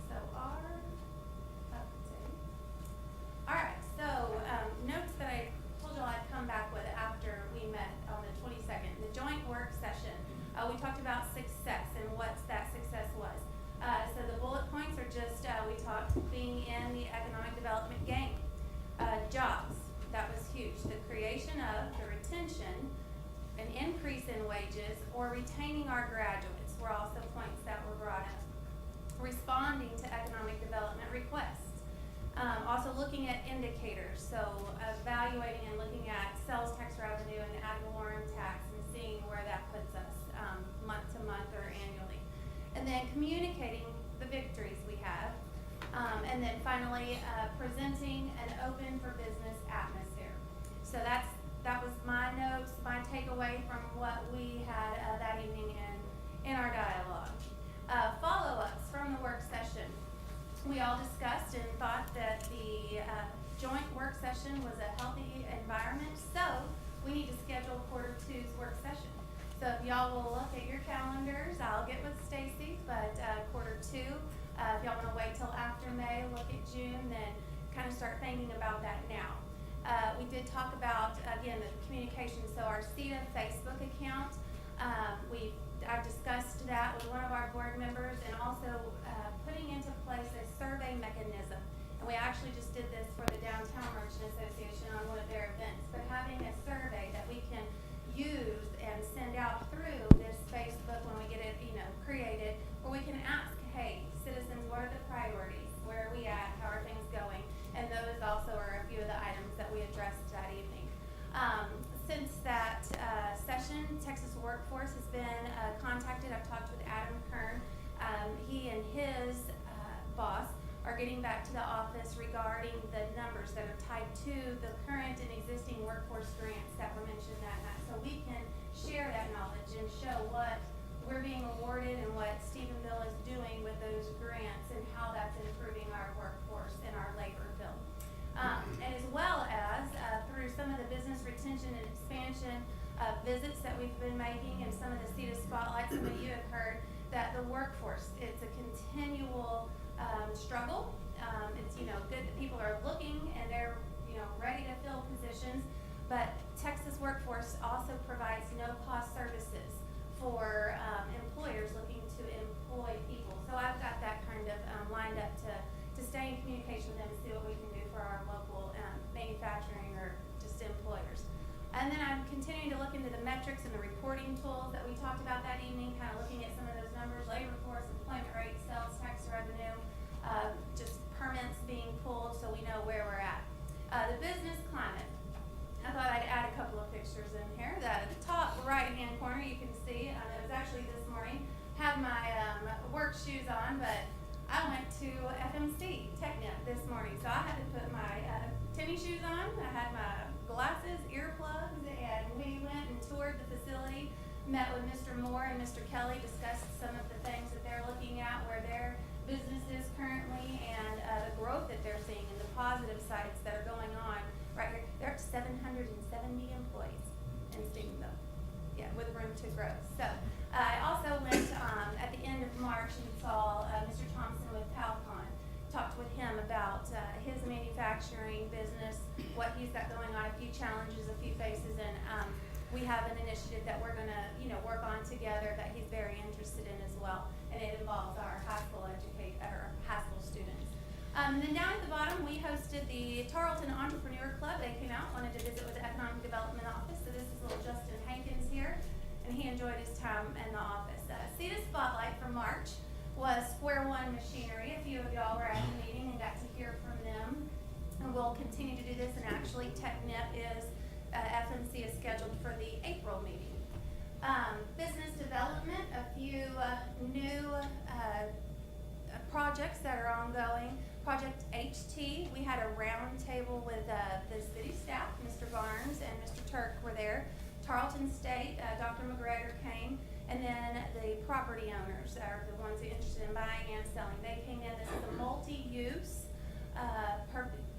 So our update. All right, so notes that I told y'all I'd come back with after we met on the 22nd, the joint work session. We talked about success and what that success was. So the bullet points are just, we talked being in the economic development game. Jobs, that was huge. The creation of, the retention, an increase in wages, or retaining our graduates were also points that were brought up. Responding to economic development requests. Also looking at indicators, so evaluating and looking at sales tax revenue and ad valorem tax and seeing where that puts us month to month or annually. And then communicating the victories we have. And then finally, presenting an open for business atmosphere. So that was my notes, my takeaway from what we had that evening in our dialogue. Follow-ups from the work session. We all discussed and thought that the joint work session was a healthy environment, so we need to schedule Q2's work session. So if y'all will look at your calendars, I'll get with Stacy, but Q2, if y'all want to wait till after May, look at June, then kind of start thinking about that now. We did talk about, again, the communication, so our CETA Facebook account, I've discussed that with one of our board members, and also putting into place a survey mechanism. And we actually just did this for the Downtown Merchant Association on one of their events, but having a survey that we can use and send out through this Facebook when we get it, created, where we can ask, hey, citizens, what are the priorities? Where are we at? How are things going? And those also are a few of the items that we addressed that evening. Since that session, Texas Workforce has been contacted. I've talked with Adam Kern. He and his boss are getting back to the office regarding the numbers that are tied to the current and existing workforce grants that were mentioned that night. So we can share that knowledge and show what we're being awarded and what Stephenville is doing with those grants and how that's improving our workforce and our labor bill. And as well as through some of the business retention and expansion visits that we've been making and some of the CETA spotlights, some of you have heard that the workforce, it's a continual struggle It's, you know, good that people are looking and they're, you know, ready to fill positions. But Texas Workforce also provides no-cost services for employers looking to employ people. So I've got that kind of lined up to stay in communication with them and see what we can do for our local manufacturing or just employers. And then I'm continuing to look into the metrics and the reporting tools that we talked about that evening, kind of looking at some of those numbers, labor force, employment rate, sales tax revenue, just permits being pulled so we know where we're at. The business climate. I thought I'd add a couple of pictures in here. The top right-hand corner, you can see, it was actually this morning, have my work shoes on, but I went to FMC TechNet this morning, so I had to put my tennis shoes on. I had my glasses, earplugs, and we went and toured the facility, met with Mr. Moore and Mr. Kelly, discussed some of the things that they're looking at, where their business is currently, and the growth that they're seeing and the positive sites that are going on right here. They're at 770 employees in Stephenville. Yeah, with room to grow. So I also went at the end of March and saw Mr. Thompson with Palcon. Talked with him about his manufacturing business, what he's got going on, a few challenges, a few faces, and we have an initiative that we're going to, you know, work on together that he's very interested in as well, and it involves our high school students. Then down at the bottom, we hosted the Tarleton Entrepreneur Club. They came out, wanted to visit with the Economic Development Office. So this is little Justin Hankins here, and he enjoyed his time in the office. CETA Spotlight for March was Square One Machinery. A few of y'all were at the meeting and got to hear from them. And we'll continue to do this, and actually TechNet is, FMC is scheduled for the April meeting. Business development, a few new projects that are ongoing. Project HT, we had a round table with the city staff, Mr. Barnes and Mr. Turk were there. Tarleton State, Dr. McGregor came, and then the property owners are the ones who are interested in buying and selling. They came in. This is a multi-use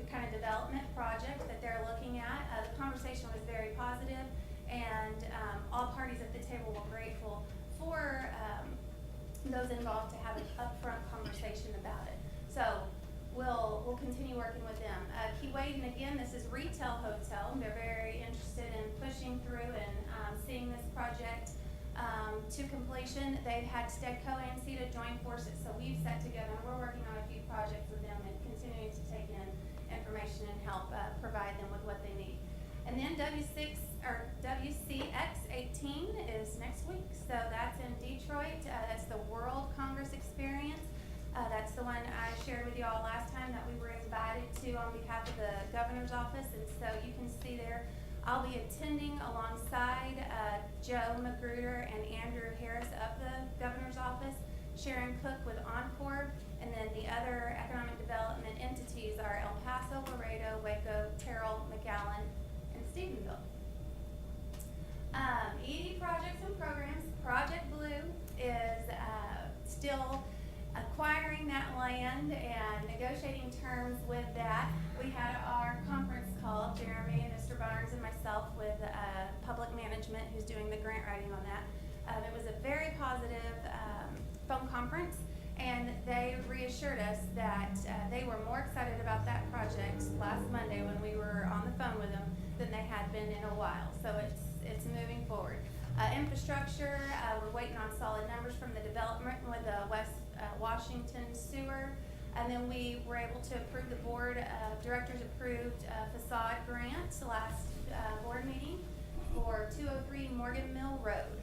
kind of development project that they're looking at. The conversation was very positive, and all parties at the table were grateful for those involved to have an upfront conversation about it. So we'll continue working with them. Keewaydin, again, this is retail hotel. They're very interested in pushing through and seeing this project to completion. They've had Stedco and CETA join forces, so we've sat together and we're working on a few projects with them and continuing to take in information and help provide them with what they need. And then WCX 18 is next week, so that's in Detroit. That's the World Congress Experience. That's the one I shared with you all last time that we were invited to on behalf of the governor's office, and so you can see there. I'll be attending alongside Joe Magruder and Andrew Harris of the governor's office, Sharon Cook with Encore, and then the other economic development entities are El Paso, Laredo, Waco, Terrell, McAllen, and Stephenville. ED projects and programs. Project Blue is still acquiring that land and negotiating terms with that. We had our conference call, Jeremy and Mr. Barnes and myself, with public management who's doing the grant writing on that. It was a very positive phone conference, and they reassured us that they were more excited about that project last Monday when we were on the phone with them than they had been in a while. So it's moving forward. Infrastructure, we're waiting on solid numbers from the development with the West Washington sewer. And then we were able to approve, the board of directors approved facade grant last board meeting for 203 Morgan Mill Road.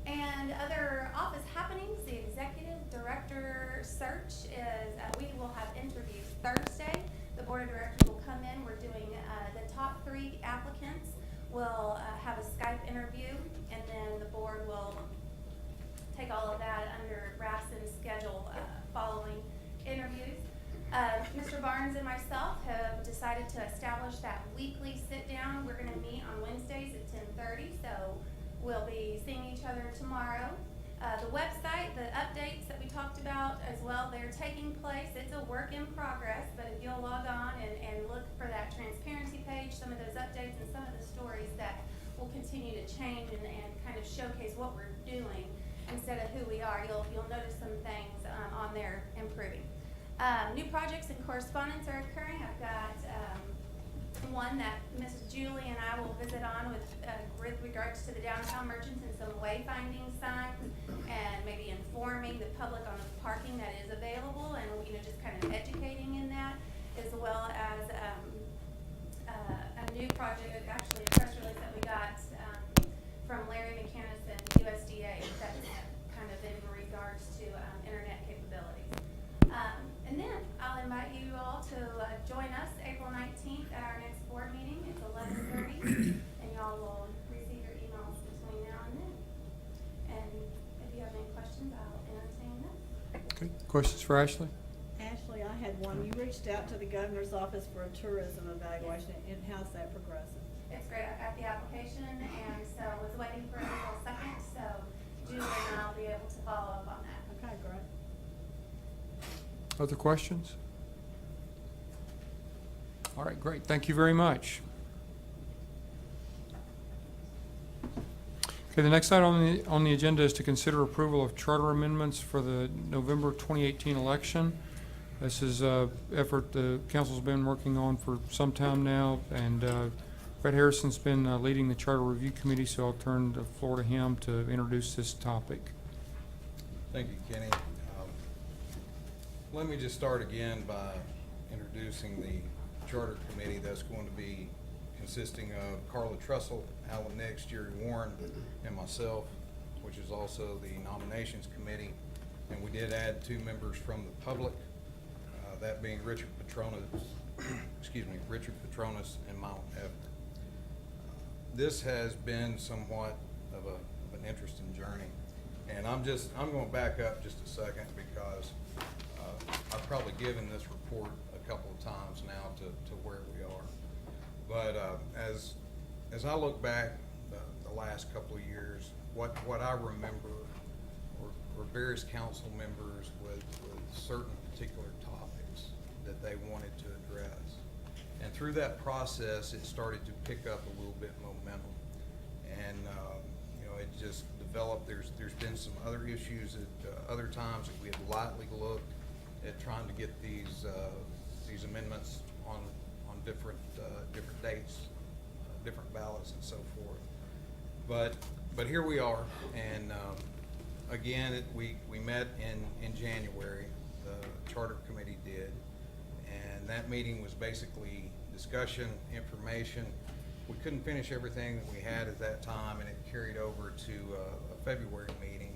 And other office happenings, the executive director search is, we will have interviews Thursday. The board of directors will come in. We're doing the top 3 applicants. We'll have a Skype interview, and then the board will take all of that under wraps and schedule following interviews. Mr. Barnes and myself have decided to establish that weekly sit-down. We're going to meet on Wednesdays at 10:30, so we'll be seeing each other tomorrow. The website, the updates that we talked about as well, they're taking place. It's a work in progress, but if you'll log on and look for that transparency page, some of those updates and some of the stories that will continue to change and kind of showcase what we're doing instead of who we are, you'll notice some things on there improving. New projects and correspondence are occurring. I've got one that Mrs. Julie and I will visit on with regards to the downtown merchants and some wayfinding signs, and maybe informing the public on the parking that is available, and just kind of educating in that, as well as a new project, actually a press release that we got from Larry McCannis and USDA that's kind of in regards to internet capabilities. And then I'll invite you all to join us April 19th at our next board meeting. It's 11:30, and y'all will receive your emails between now and then. And if you have any questions, I'll entertain them. Okay, questions for Ashley? Ashley, I had one. You reached out to the governor's office for a tourism evaluation, and how's that progressing? It's great. I got the application, and so was waiting for April 2nd, so Julie and I'll be able to follow up on that. Okay, great. Other questions? All right, great. Thank you very much. Okay, the next item on the agenda is to consider approval of charter amendments for the November 2018 election. This is an effort the council's been working on for some time now, and Brett Harrison's been leading the Charter Review Committee, so I'll turn the floor to him to introduce this topic. Thank you, Kenny. Let me just start again by introducing the Charter Committee that's going to be consisting of Carla Trussell, Alan Nix, Jerry Warren, and myself, which is also the Nominations Committee. And we did add 2 members from the public, that being Richard Petronas, Richard Petronas and Mount Everett. This has been somewhat of an interesting journey. And I'm going to back up just a second because I've probably given this report a couple of times now to where we are. But as I look back the last couple of years, what I remember were various council members with certain particular topics that they wanted to address. And through that process, it started to pick up a little bit momentum. And it just developed. There's been some other issues at other times that we have lightly looked at trying to get these amendments on different dates, different ballots, and so forth. But here we are, and again, we met in January. The Charter Committee did, and that meeting was basically discussion, information. We couldn't finish everything that we had at that time, and it carried over to a February meeting.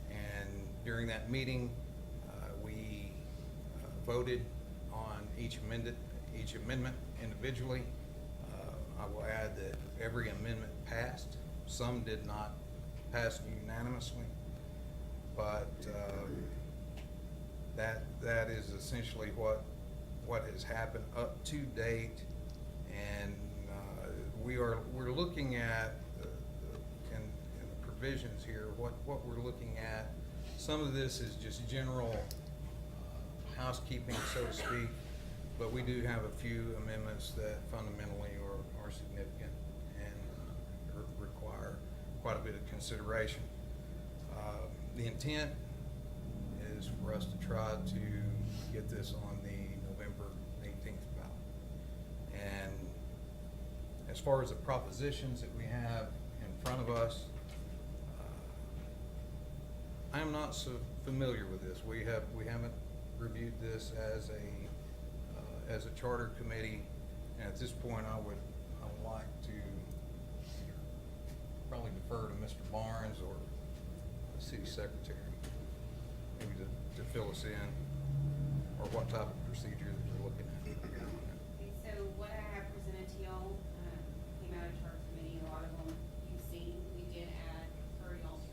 And during that meeting, we voted on each amendment individually. I will add that every amendment passed. Some did not pass unanimously, but that is essentially what has happened up to date. And we're looking at in the provisions here. What we're looking at. Some of this is just general housekeeping, so to speak, but we do have a few amendments that fundamentally are significant and require quite a bit of consideration. The intent is for us to try to get this on the November 18th ballot. And as far as the propositions that we have in front of us, I am not so familiar with this. We haven't reviewed this as a charter committee, and at this point, I would like to probably defer to Mr. Barnes or the city secretary, maybe to fill us in, or what type of procedure that you're looking at. Okay, so what I have presented to y'all came out of charter committee. A lot of them you've seen. We did add, per y'all's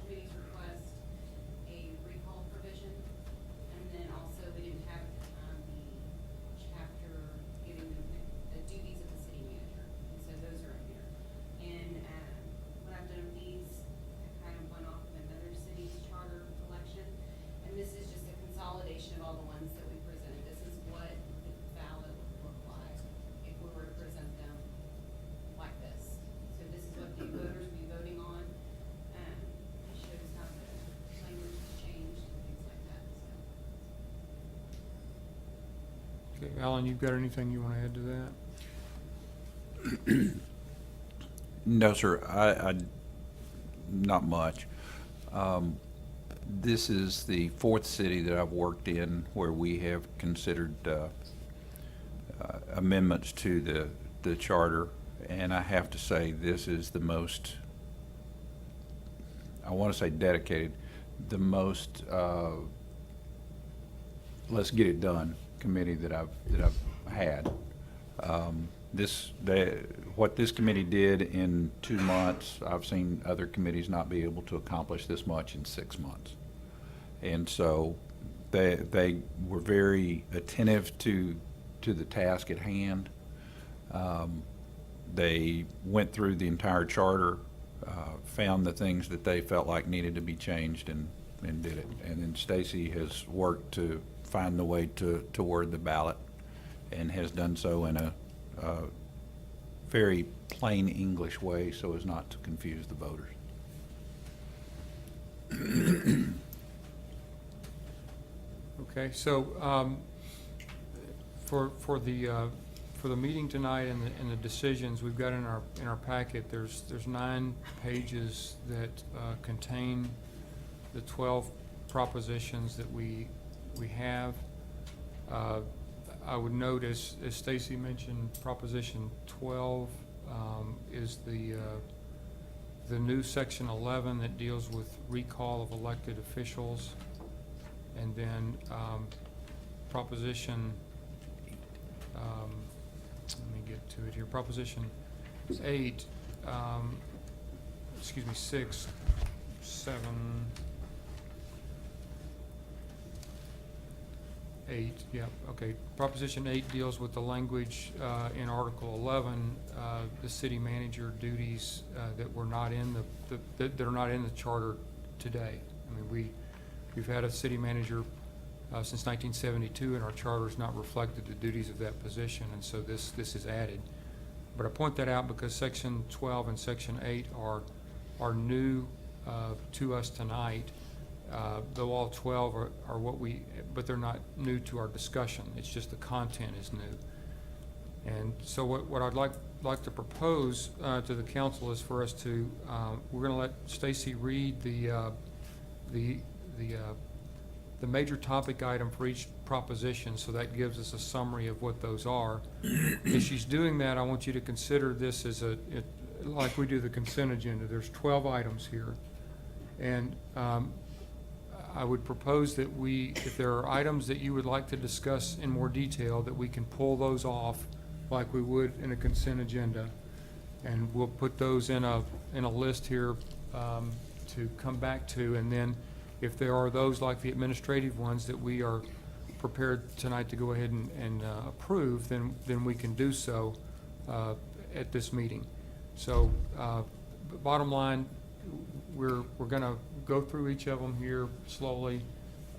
committee's request, a recall provision, and then also we didn't have the chapter giving the duties of the city manager, and so those are in here. And what I've done with these, I kind of went off of another city's charter election, and this is just a consolidation of all the ones that we presented. This is Alan, you've got anything you want to add to that? No, sir, not much. This is the fourth city that I've worked in where we have considered amendments to the charter, and I have to say this is the most, I want to say dedicated, the most let's get it done committee that I've had. What this committee did in 2 months, I've seen other committees not be able to accomplish this much in 6 months. And so they were very attentive to the task at hand. They went through the entire charter, found the things that they felt like needed to be changed, and did it. And then Stacy has worked to find the way to word the ballot, and has done so in a very plain English way so as not to confuse the voters. Okay, so for the meeting tonight and the decisions we've got in our packet, there's 9 pages that contain the 12 propositions that we have. I would note, as Stacy mentioned, Proposition 12 is the new Section 11 that deals with recall of elected officials, and then Proposition, let me get to it here. Proposition 8, 6, 7, 8, yeah, okay. Proposition 8 deals with the language in Article 11, the city manager duties that were not in that are not in the charter today. I mean, we've had a city manager since 1972, and our charter has not reflected the duties of that position, and so this is added. But I point that out because Section 12 and Section 8 are new to us tonight. Though all 12 are but they're not new to our discussion. It's just the content is new. And so what I'd like to propose to the council is for us to, we're going to let Stacy read the major topic item for each proposition, so that gives us a summary of what those are. As she's doing that, I want you to consider this as like we do the consent agenda. There's 12 items here, and I would propose that if there are items that you would like to discuss in more detail, that we can pull those off like we would in a consent agenda. And we'll put those in a list here to come back to. And then if there are those like the administrative ones that we are prepared tonight to go ahead and approve, then we can do so at this meeting. So bottom line, we're going to go through each of them here slowly.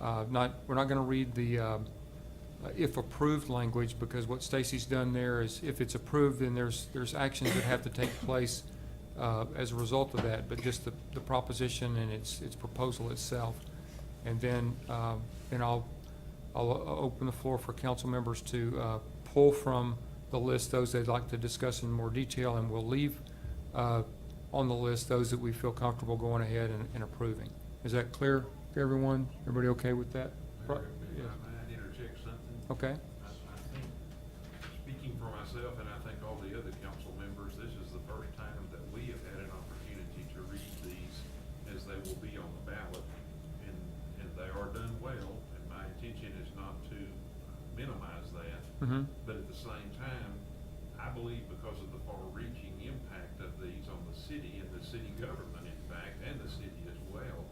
We're not going to read the if approved language, because what Stacy's done there is if it's approved, then there's actions that have to take place as a result of that, but just the proposition and its proposal itself. And then I'll open the floor for council members to pull from the list those they'd like to discuss in more detail, and we'll leave on the list those that we feel comfortable going ahead and approving. Is that clear to everyone? Everybody okay with that? Yeah. I'd interject something. Okay. I think, speaking for myself, and I think all the other council members, this is the first time that we have had an opportunity to read these as they will be on the ballot, and they are done well, and my intention is not to minimize that. Mm-hmm. But at the same time, I believe because of the far-reaching impact of these on the city and the city government, in fact, and the city as well,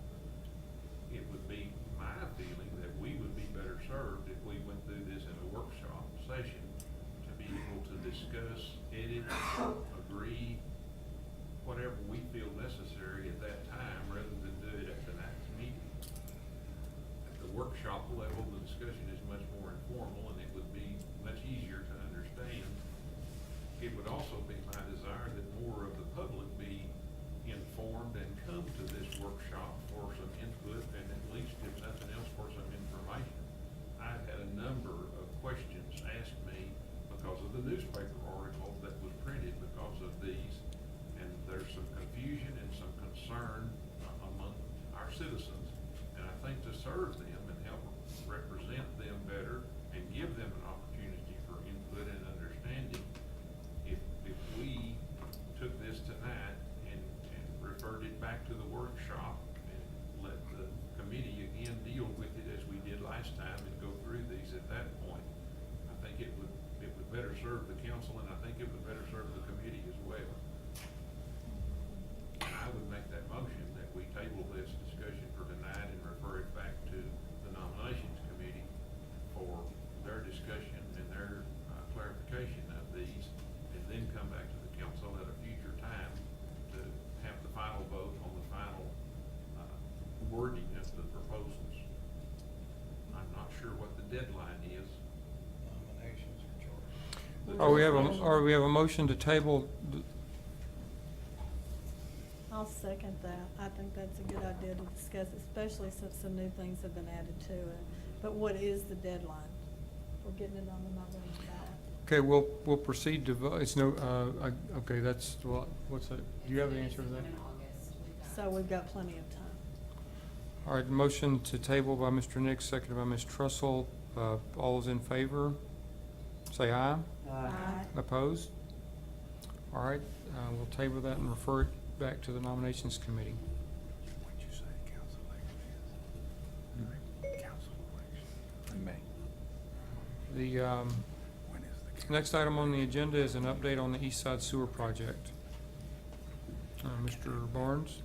it would be my feeling that we would be better served if we went through this in a workshop session to be able to discuss, edit, agree, whatever we feel necessary at that time, rather than do it at the next meeting. At the workshop level, the discussion is much more informal, and it would be much easier to understand. It would also be my desire that more of the public be informed and come to this workshop for some input, and at least, if nothing else, for some information. I've had a number of questions asked confusion and some concern among our citizens. And I think to serve them and help represent them better and give them an opportunity for input and understanding, if we took this tonight and referred it back to the workshop and let the committee again deal with it as we did last time and go through these at that point, I think it would better serve the council, and I think it would better serve the committee as well. I would make that motion that we table this discussion for tonight and refer it back to the nominations committee for their discussion and their clarification of these, and then come back to the council at a future time to have the final vote on the final wording of the proposals. I'm not sure what the deadline is. Nominations for charter. We have a motion to table. I'll second that. I think that's a good idea to discuss, especially since some new things have been added to it. But what is the deadline for getting it on the nominating ballot? Okay, we'll proceed to vote. It's no, okay, that's, well, what's that? Do you have the answer to that? In August, So we've got plenty of time. All right, motion to table by Mr. Nix, seconded by Ms. Trussell. All those in favor, say aye. Aye. Opposed? All right, we'll table that and refer it back to the nominations committee. What'd you say council election is? Council election. In May. The When is the next item on the agenda is an update on the East Side Sewer Project. Mr. Barnes?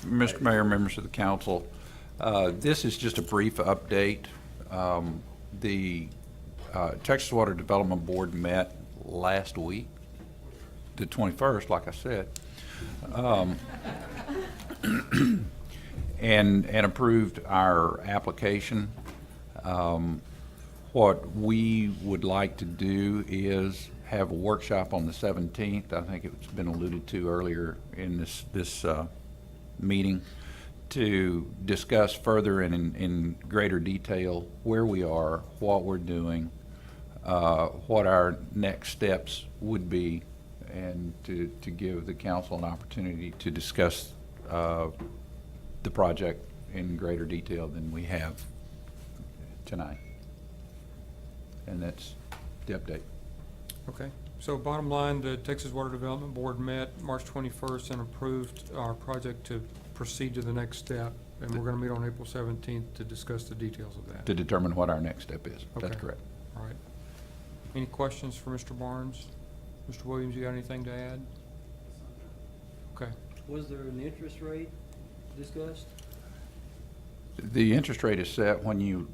Mr. Mayor, members of the council, this is just a brief update. The Texas Water Development Board met last week, the 21st, like I said, and approved our application. What we would like to do is have a workshop on the 17th. I think it's been alluded to earlier in this meeting, to discuss further and in greater detail where we are, what we're doing, what our next steps would be, and to give the council an opportunity to discuss the project in greater detail than we have tonight. And that's the update. Okay, so bottom line, the Texas Water Development Board met March 21st and approved our project to proceed to the next step, and we're gonna meet on April 17th to discuss the details of that. To determine what our next step is. That's Okay. correct. All right. Any questions for Mr. Barnes? Mr. Williams, you got anything to add? Okay. Was there an interest rate discussed? The interest rate is set when you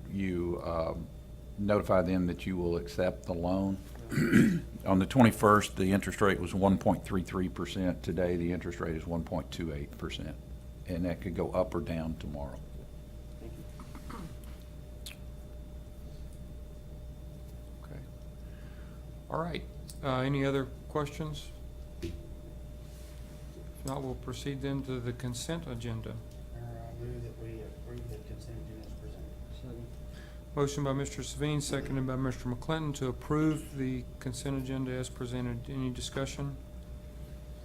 notify them that you will accept the loan. On the 21st, the interest rate was 1.33%. Today, the interest rate is 1.28%. And that could go up or down tomorrow. Thank you. Okay. All right. Any other questions? If not, we'll proceed then to the consent agenda. I move that we approve the consent agenda as presented. Second. Motion by Mr. Savine, seconded by Mr. McClinton to approve the consent agenda as presented. Any discussion?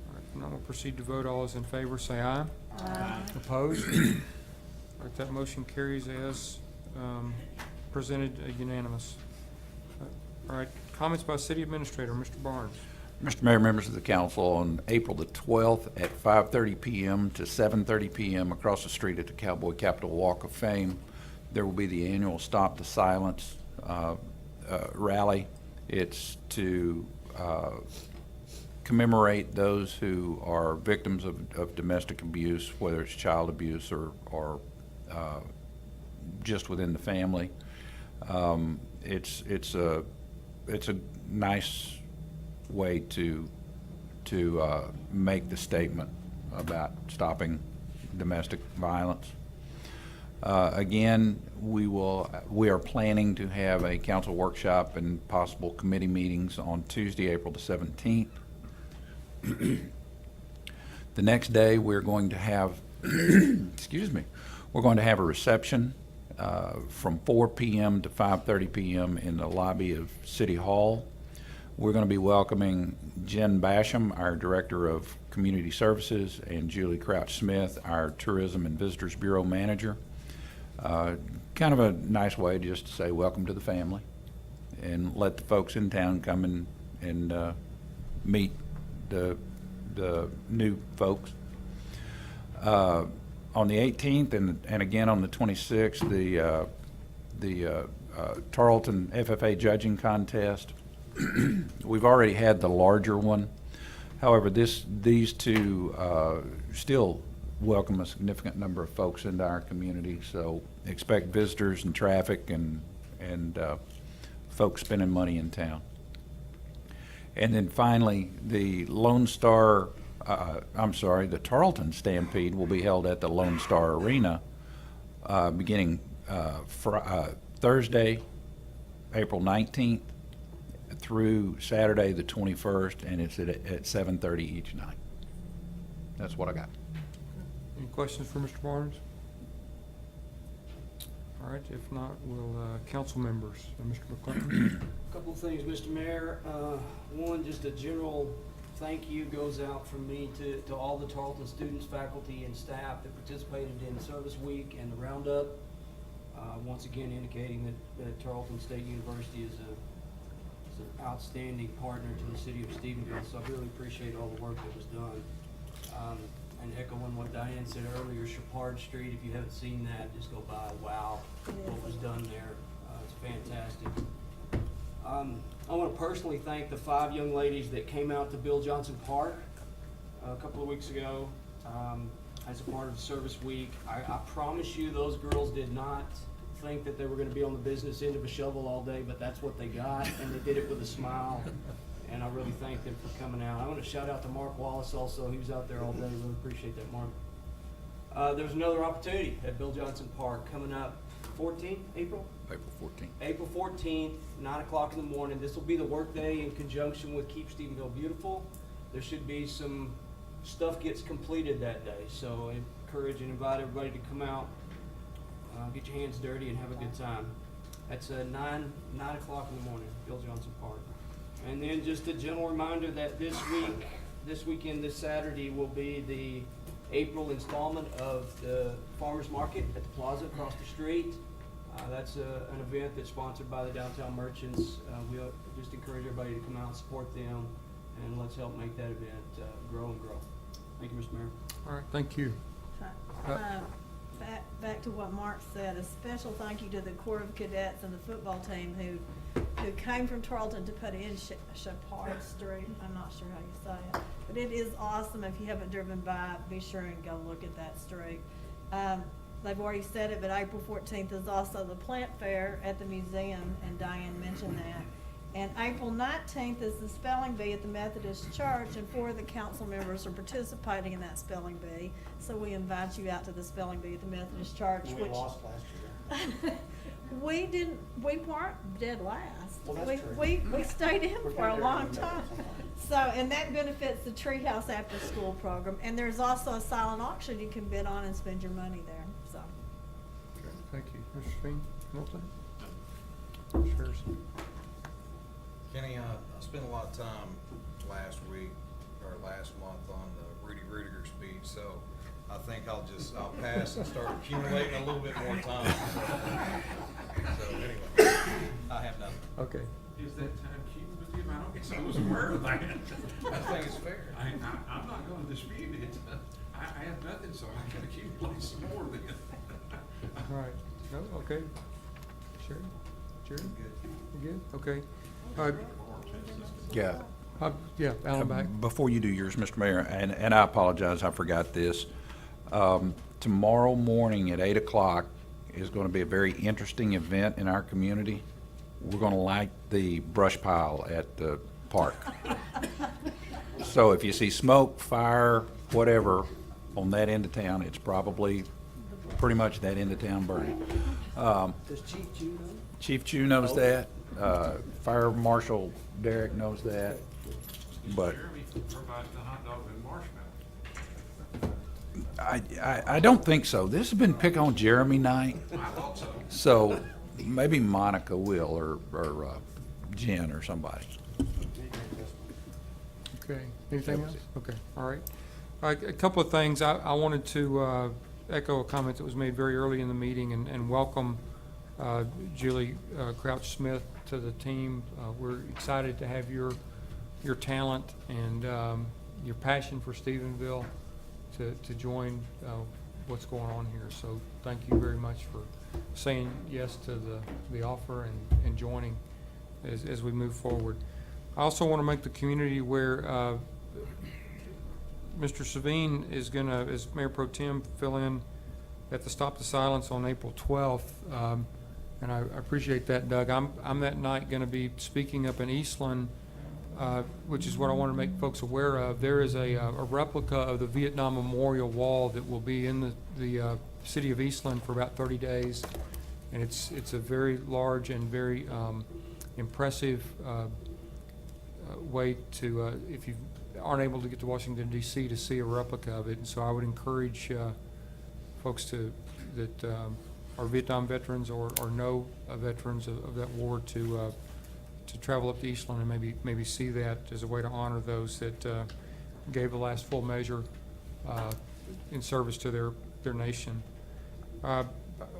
All right, now we'll proceed to vote. All those in favor, say aye. Aye. Opposed? All right, that motion carries as presented, unanimous. All right, comments by City Administrator, Mr. Barnes. Mr. Mayor, members of the council, on April the 12th at 5:30 p.m. to 7:30 p.m. across the street at the Cowboy Capital Walk of Fame, there will be the annual Stop the Silence rally. It's to commemorate those who are victims of domestic abuse, whether it's child abuse or just within the family. It's a nice way to make the statement about stopping domestic violence. Again, we are planning to have a council workshop and possible committee meetings on Tuesday, April the 17th. The next day, we're going to have, excuse me, we're going to have a reception from 4 p.m. to 5:30 p.m. in the lobby of City Hall. We're going to be welcoming Jen Basham, our Director of Community Services, and Julie Crouch-Smith, our Tourism and Visitors Bureau Manager. Kind of a nice way just to say welcome to the family and let the folks in town come and meet the new folks. On the 18th and again on the 26th, the Tarleton FFA judging contest. We've already had the larger one. However, these two still welcome a significant number of folks into our community, so expect visitors and traffic and folks spending money in town. And then finally, the the Tarleton Stampede will be held at the Lone Star Arena beginning Thursday, April 19th through Saturday the 21st, and it's at 7:30 each night. That's what I got. Any questions for Mr. Barnes? All right, if not, we'll, council members, Mr. McClellan. Couple of things, Mr. Mayor. One, just a general thank you goes out from me to all the Tarleton students, faculty, and staff that participated in Service Week and the Roundup. Once again indicating that Tarleton State University is an outstanding partner to the city of Stephenville, so I really appreciate all the work that was done. And echoing what Diane said earlier, Chapard Street, if you haven't seen that, just go by. Wow, what was done there. It's fantastic. I want to personally thank the 5 young ladies that came out to Bill Johnson Park a couple of weeks ago as a part of Service Week. I promise you those girls did not think that they were going to be on the business end of a shovel all day, but that's what they got, and they did it with a smile. And I really thank them for coming out. I want to shout out to Mark Wallace also. He was out there all day. Really appreciate that, Mark. There's another opportunity at Bill Johnson Park coming up 14th, April? April 14th. April 14th, 9 o'clock in the morning. This will be the work day in conjunction with Keep Stephenville Beautiful. There should be some stuff gets completed that day. So I encourage and invite everybody to come out, get your hands dirty, and have a good time. That's 9 o'clock in the morning, Bill Johnson Park. And then just a gentle reminder that this weekend, this Saturday, will be the April installment of the Farmers Market at the Plaza across the street. That's an event that's sponsored by the Downtown Merchants. We just encourage everybody to come out and support them, and let's help make that event grow and grow. Thank you, Mr. Mayor. All right, thank you. Back to what Mark said, a special thank you to the Corps of Cadets and the football team who came from Tarleton to put in Chapard Street. I'm not sure how you say it, but it is awesome. If you haven't driven by, be sure and go look at that street. They've already said it, but April 14th is also the plant fair at the museum, and Diane mentioned that. And April 19th is the spelling bee at the Methodist Church, and 4 of the council members are participating in that spelling bee. So we invite you out to the spelling bee at the Methodist Church. We lost last year. We weren't dead last. Well, that's true. We stayed in We're for a kinda long there. time. So, and that benefits the Treehouse After School program. And there's also a silent auction you can bid on and spend your money there, so. Okay, thank you. Mr. Speen, Milton? Mr. Harrison? Kenny, I spent a lot of time last month on the Rudy Rudiger speech, so I think I'll pass and start accumulating a little bit more time. So anyway, I have nothing. Okay. Is that time keeping with you? I don't guess I was aware of that. I think it's fair. I'm not gonna dispute it. I have nothing, so I can accumulate some more then. All right. No, okay. Sherry? Jerry? Good. You good? Okay. Yeah. Yeah, Alan back. Before you do yours, Mr. Mayor, and I apologize, I forgot this. Tomorrow morning at 8 o'clock is going to be a very interesting event in our community. We're going to light the brush pile at the park. So if you see smoke, fire, whatever on that end of town, it's probably pretty much that end of town burning. Does Chief Chew know? Chief Chew knows that. Fire Marshal Derek knows that. But Jeremy provides the hot dog and marshmallow. I don't think so. This has been pick on Jeremy night. I thought so. So maybe Monica will or Jen or somebody. Okay, anything That was else? Okay, all right. A couple of things. I wanted to echo a comment that was made very early in the meeting and welcome Julie Crouch-Smith to the team. We're excited to have your talent and your passion for Stephenville to join what's going on here. So thank you very much for saying yes to the offer and joining as we move forward. I also want to make the community aware, Mr. Savine is going to, as Mayor Pro Tem, fill in at the Stop the Silence on April 12th. And I appreciate that, Doug. I'm that night going to be speaking up in Eastland, which is what I want to make folks aware of. There is a replica of the Vietnam Memorial Wall that will be in the city of Eastland for about 30 days. And it's a very large and very impressive way to, if you aren't able to get to Washington, D.C. to see a replica of it. And so I would encourage folks that are Vietnam veterans or know veterans of that war to travel up to Eastland and maybe see that as a way to honor those that gave the last full measure in service to their nation.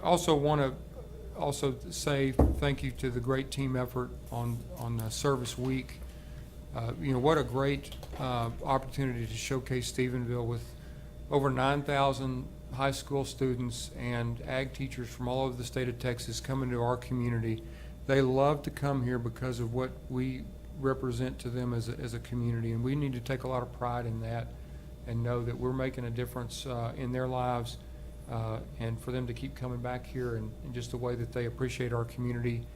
Also want to say thank you to the great team effort on Service Week. What a great opportunity to showcase Stephenville with over 9,000 high school students and ag teachers from all over the state of Texas coming to our community. They love to come here because of what we represent to them as a community, and we need to take a lot of pride in that and know that we're making a difference in their lives, and for them to keep coming back here and just the way that they appreciate our community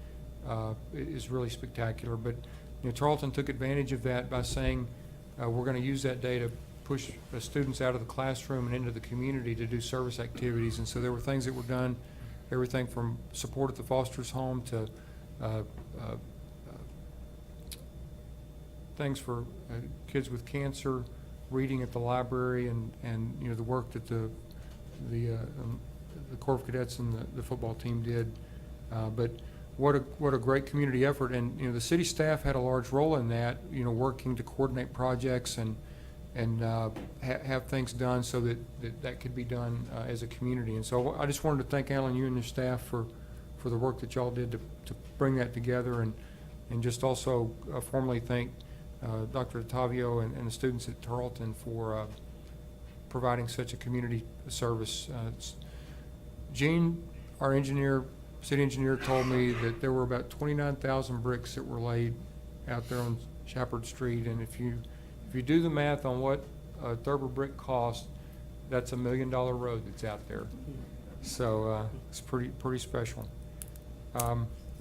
is really spectacular. But Tarleton took advantage of that by saying we're going to use that day to push students out of the classroom and into the community to do service activities. And so there were things that were done, everything from support at the Foster's home to things for kids with cancer, reading at the library, and the work that the Corps of Cadets and the football team did. But what a great community effort, and the city staff had a large role in that, working to coordinate projects and have things done so that could be done as a community. And so I just wanted to thank Alan, you and your staff for the work that y'all did to bring that together, and just also formally thank Dr. Ottavio and the students at Tarleton for providing such a community service. Gene, our city engineer, told me that there were about 29,000 bricks that were laid out there on Shepherd Street, and if you do the math on what a Thurber brick cost, that's $1 million road that's out there. So it's pretty special.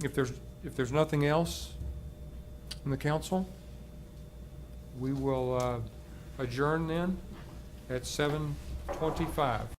If there's nothing else in the council, we will adjourn then at 7:25.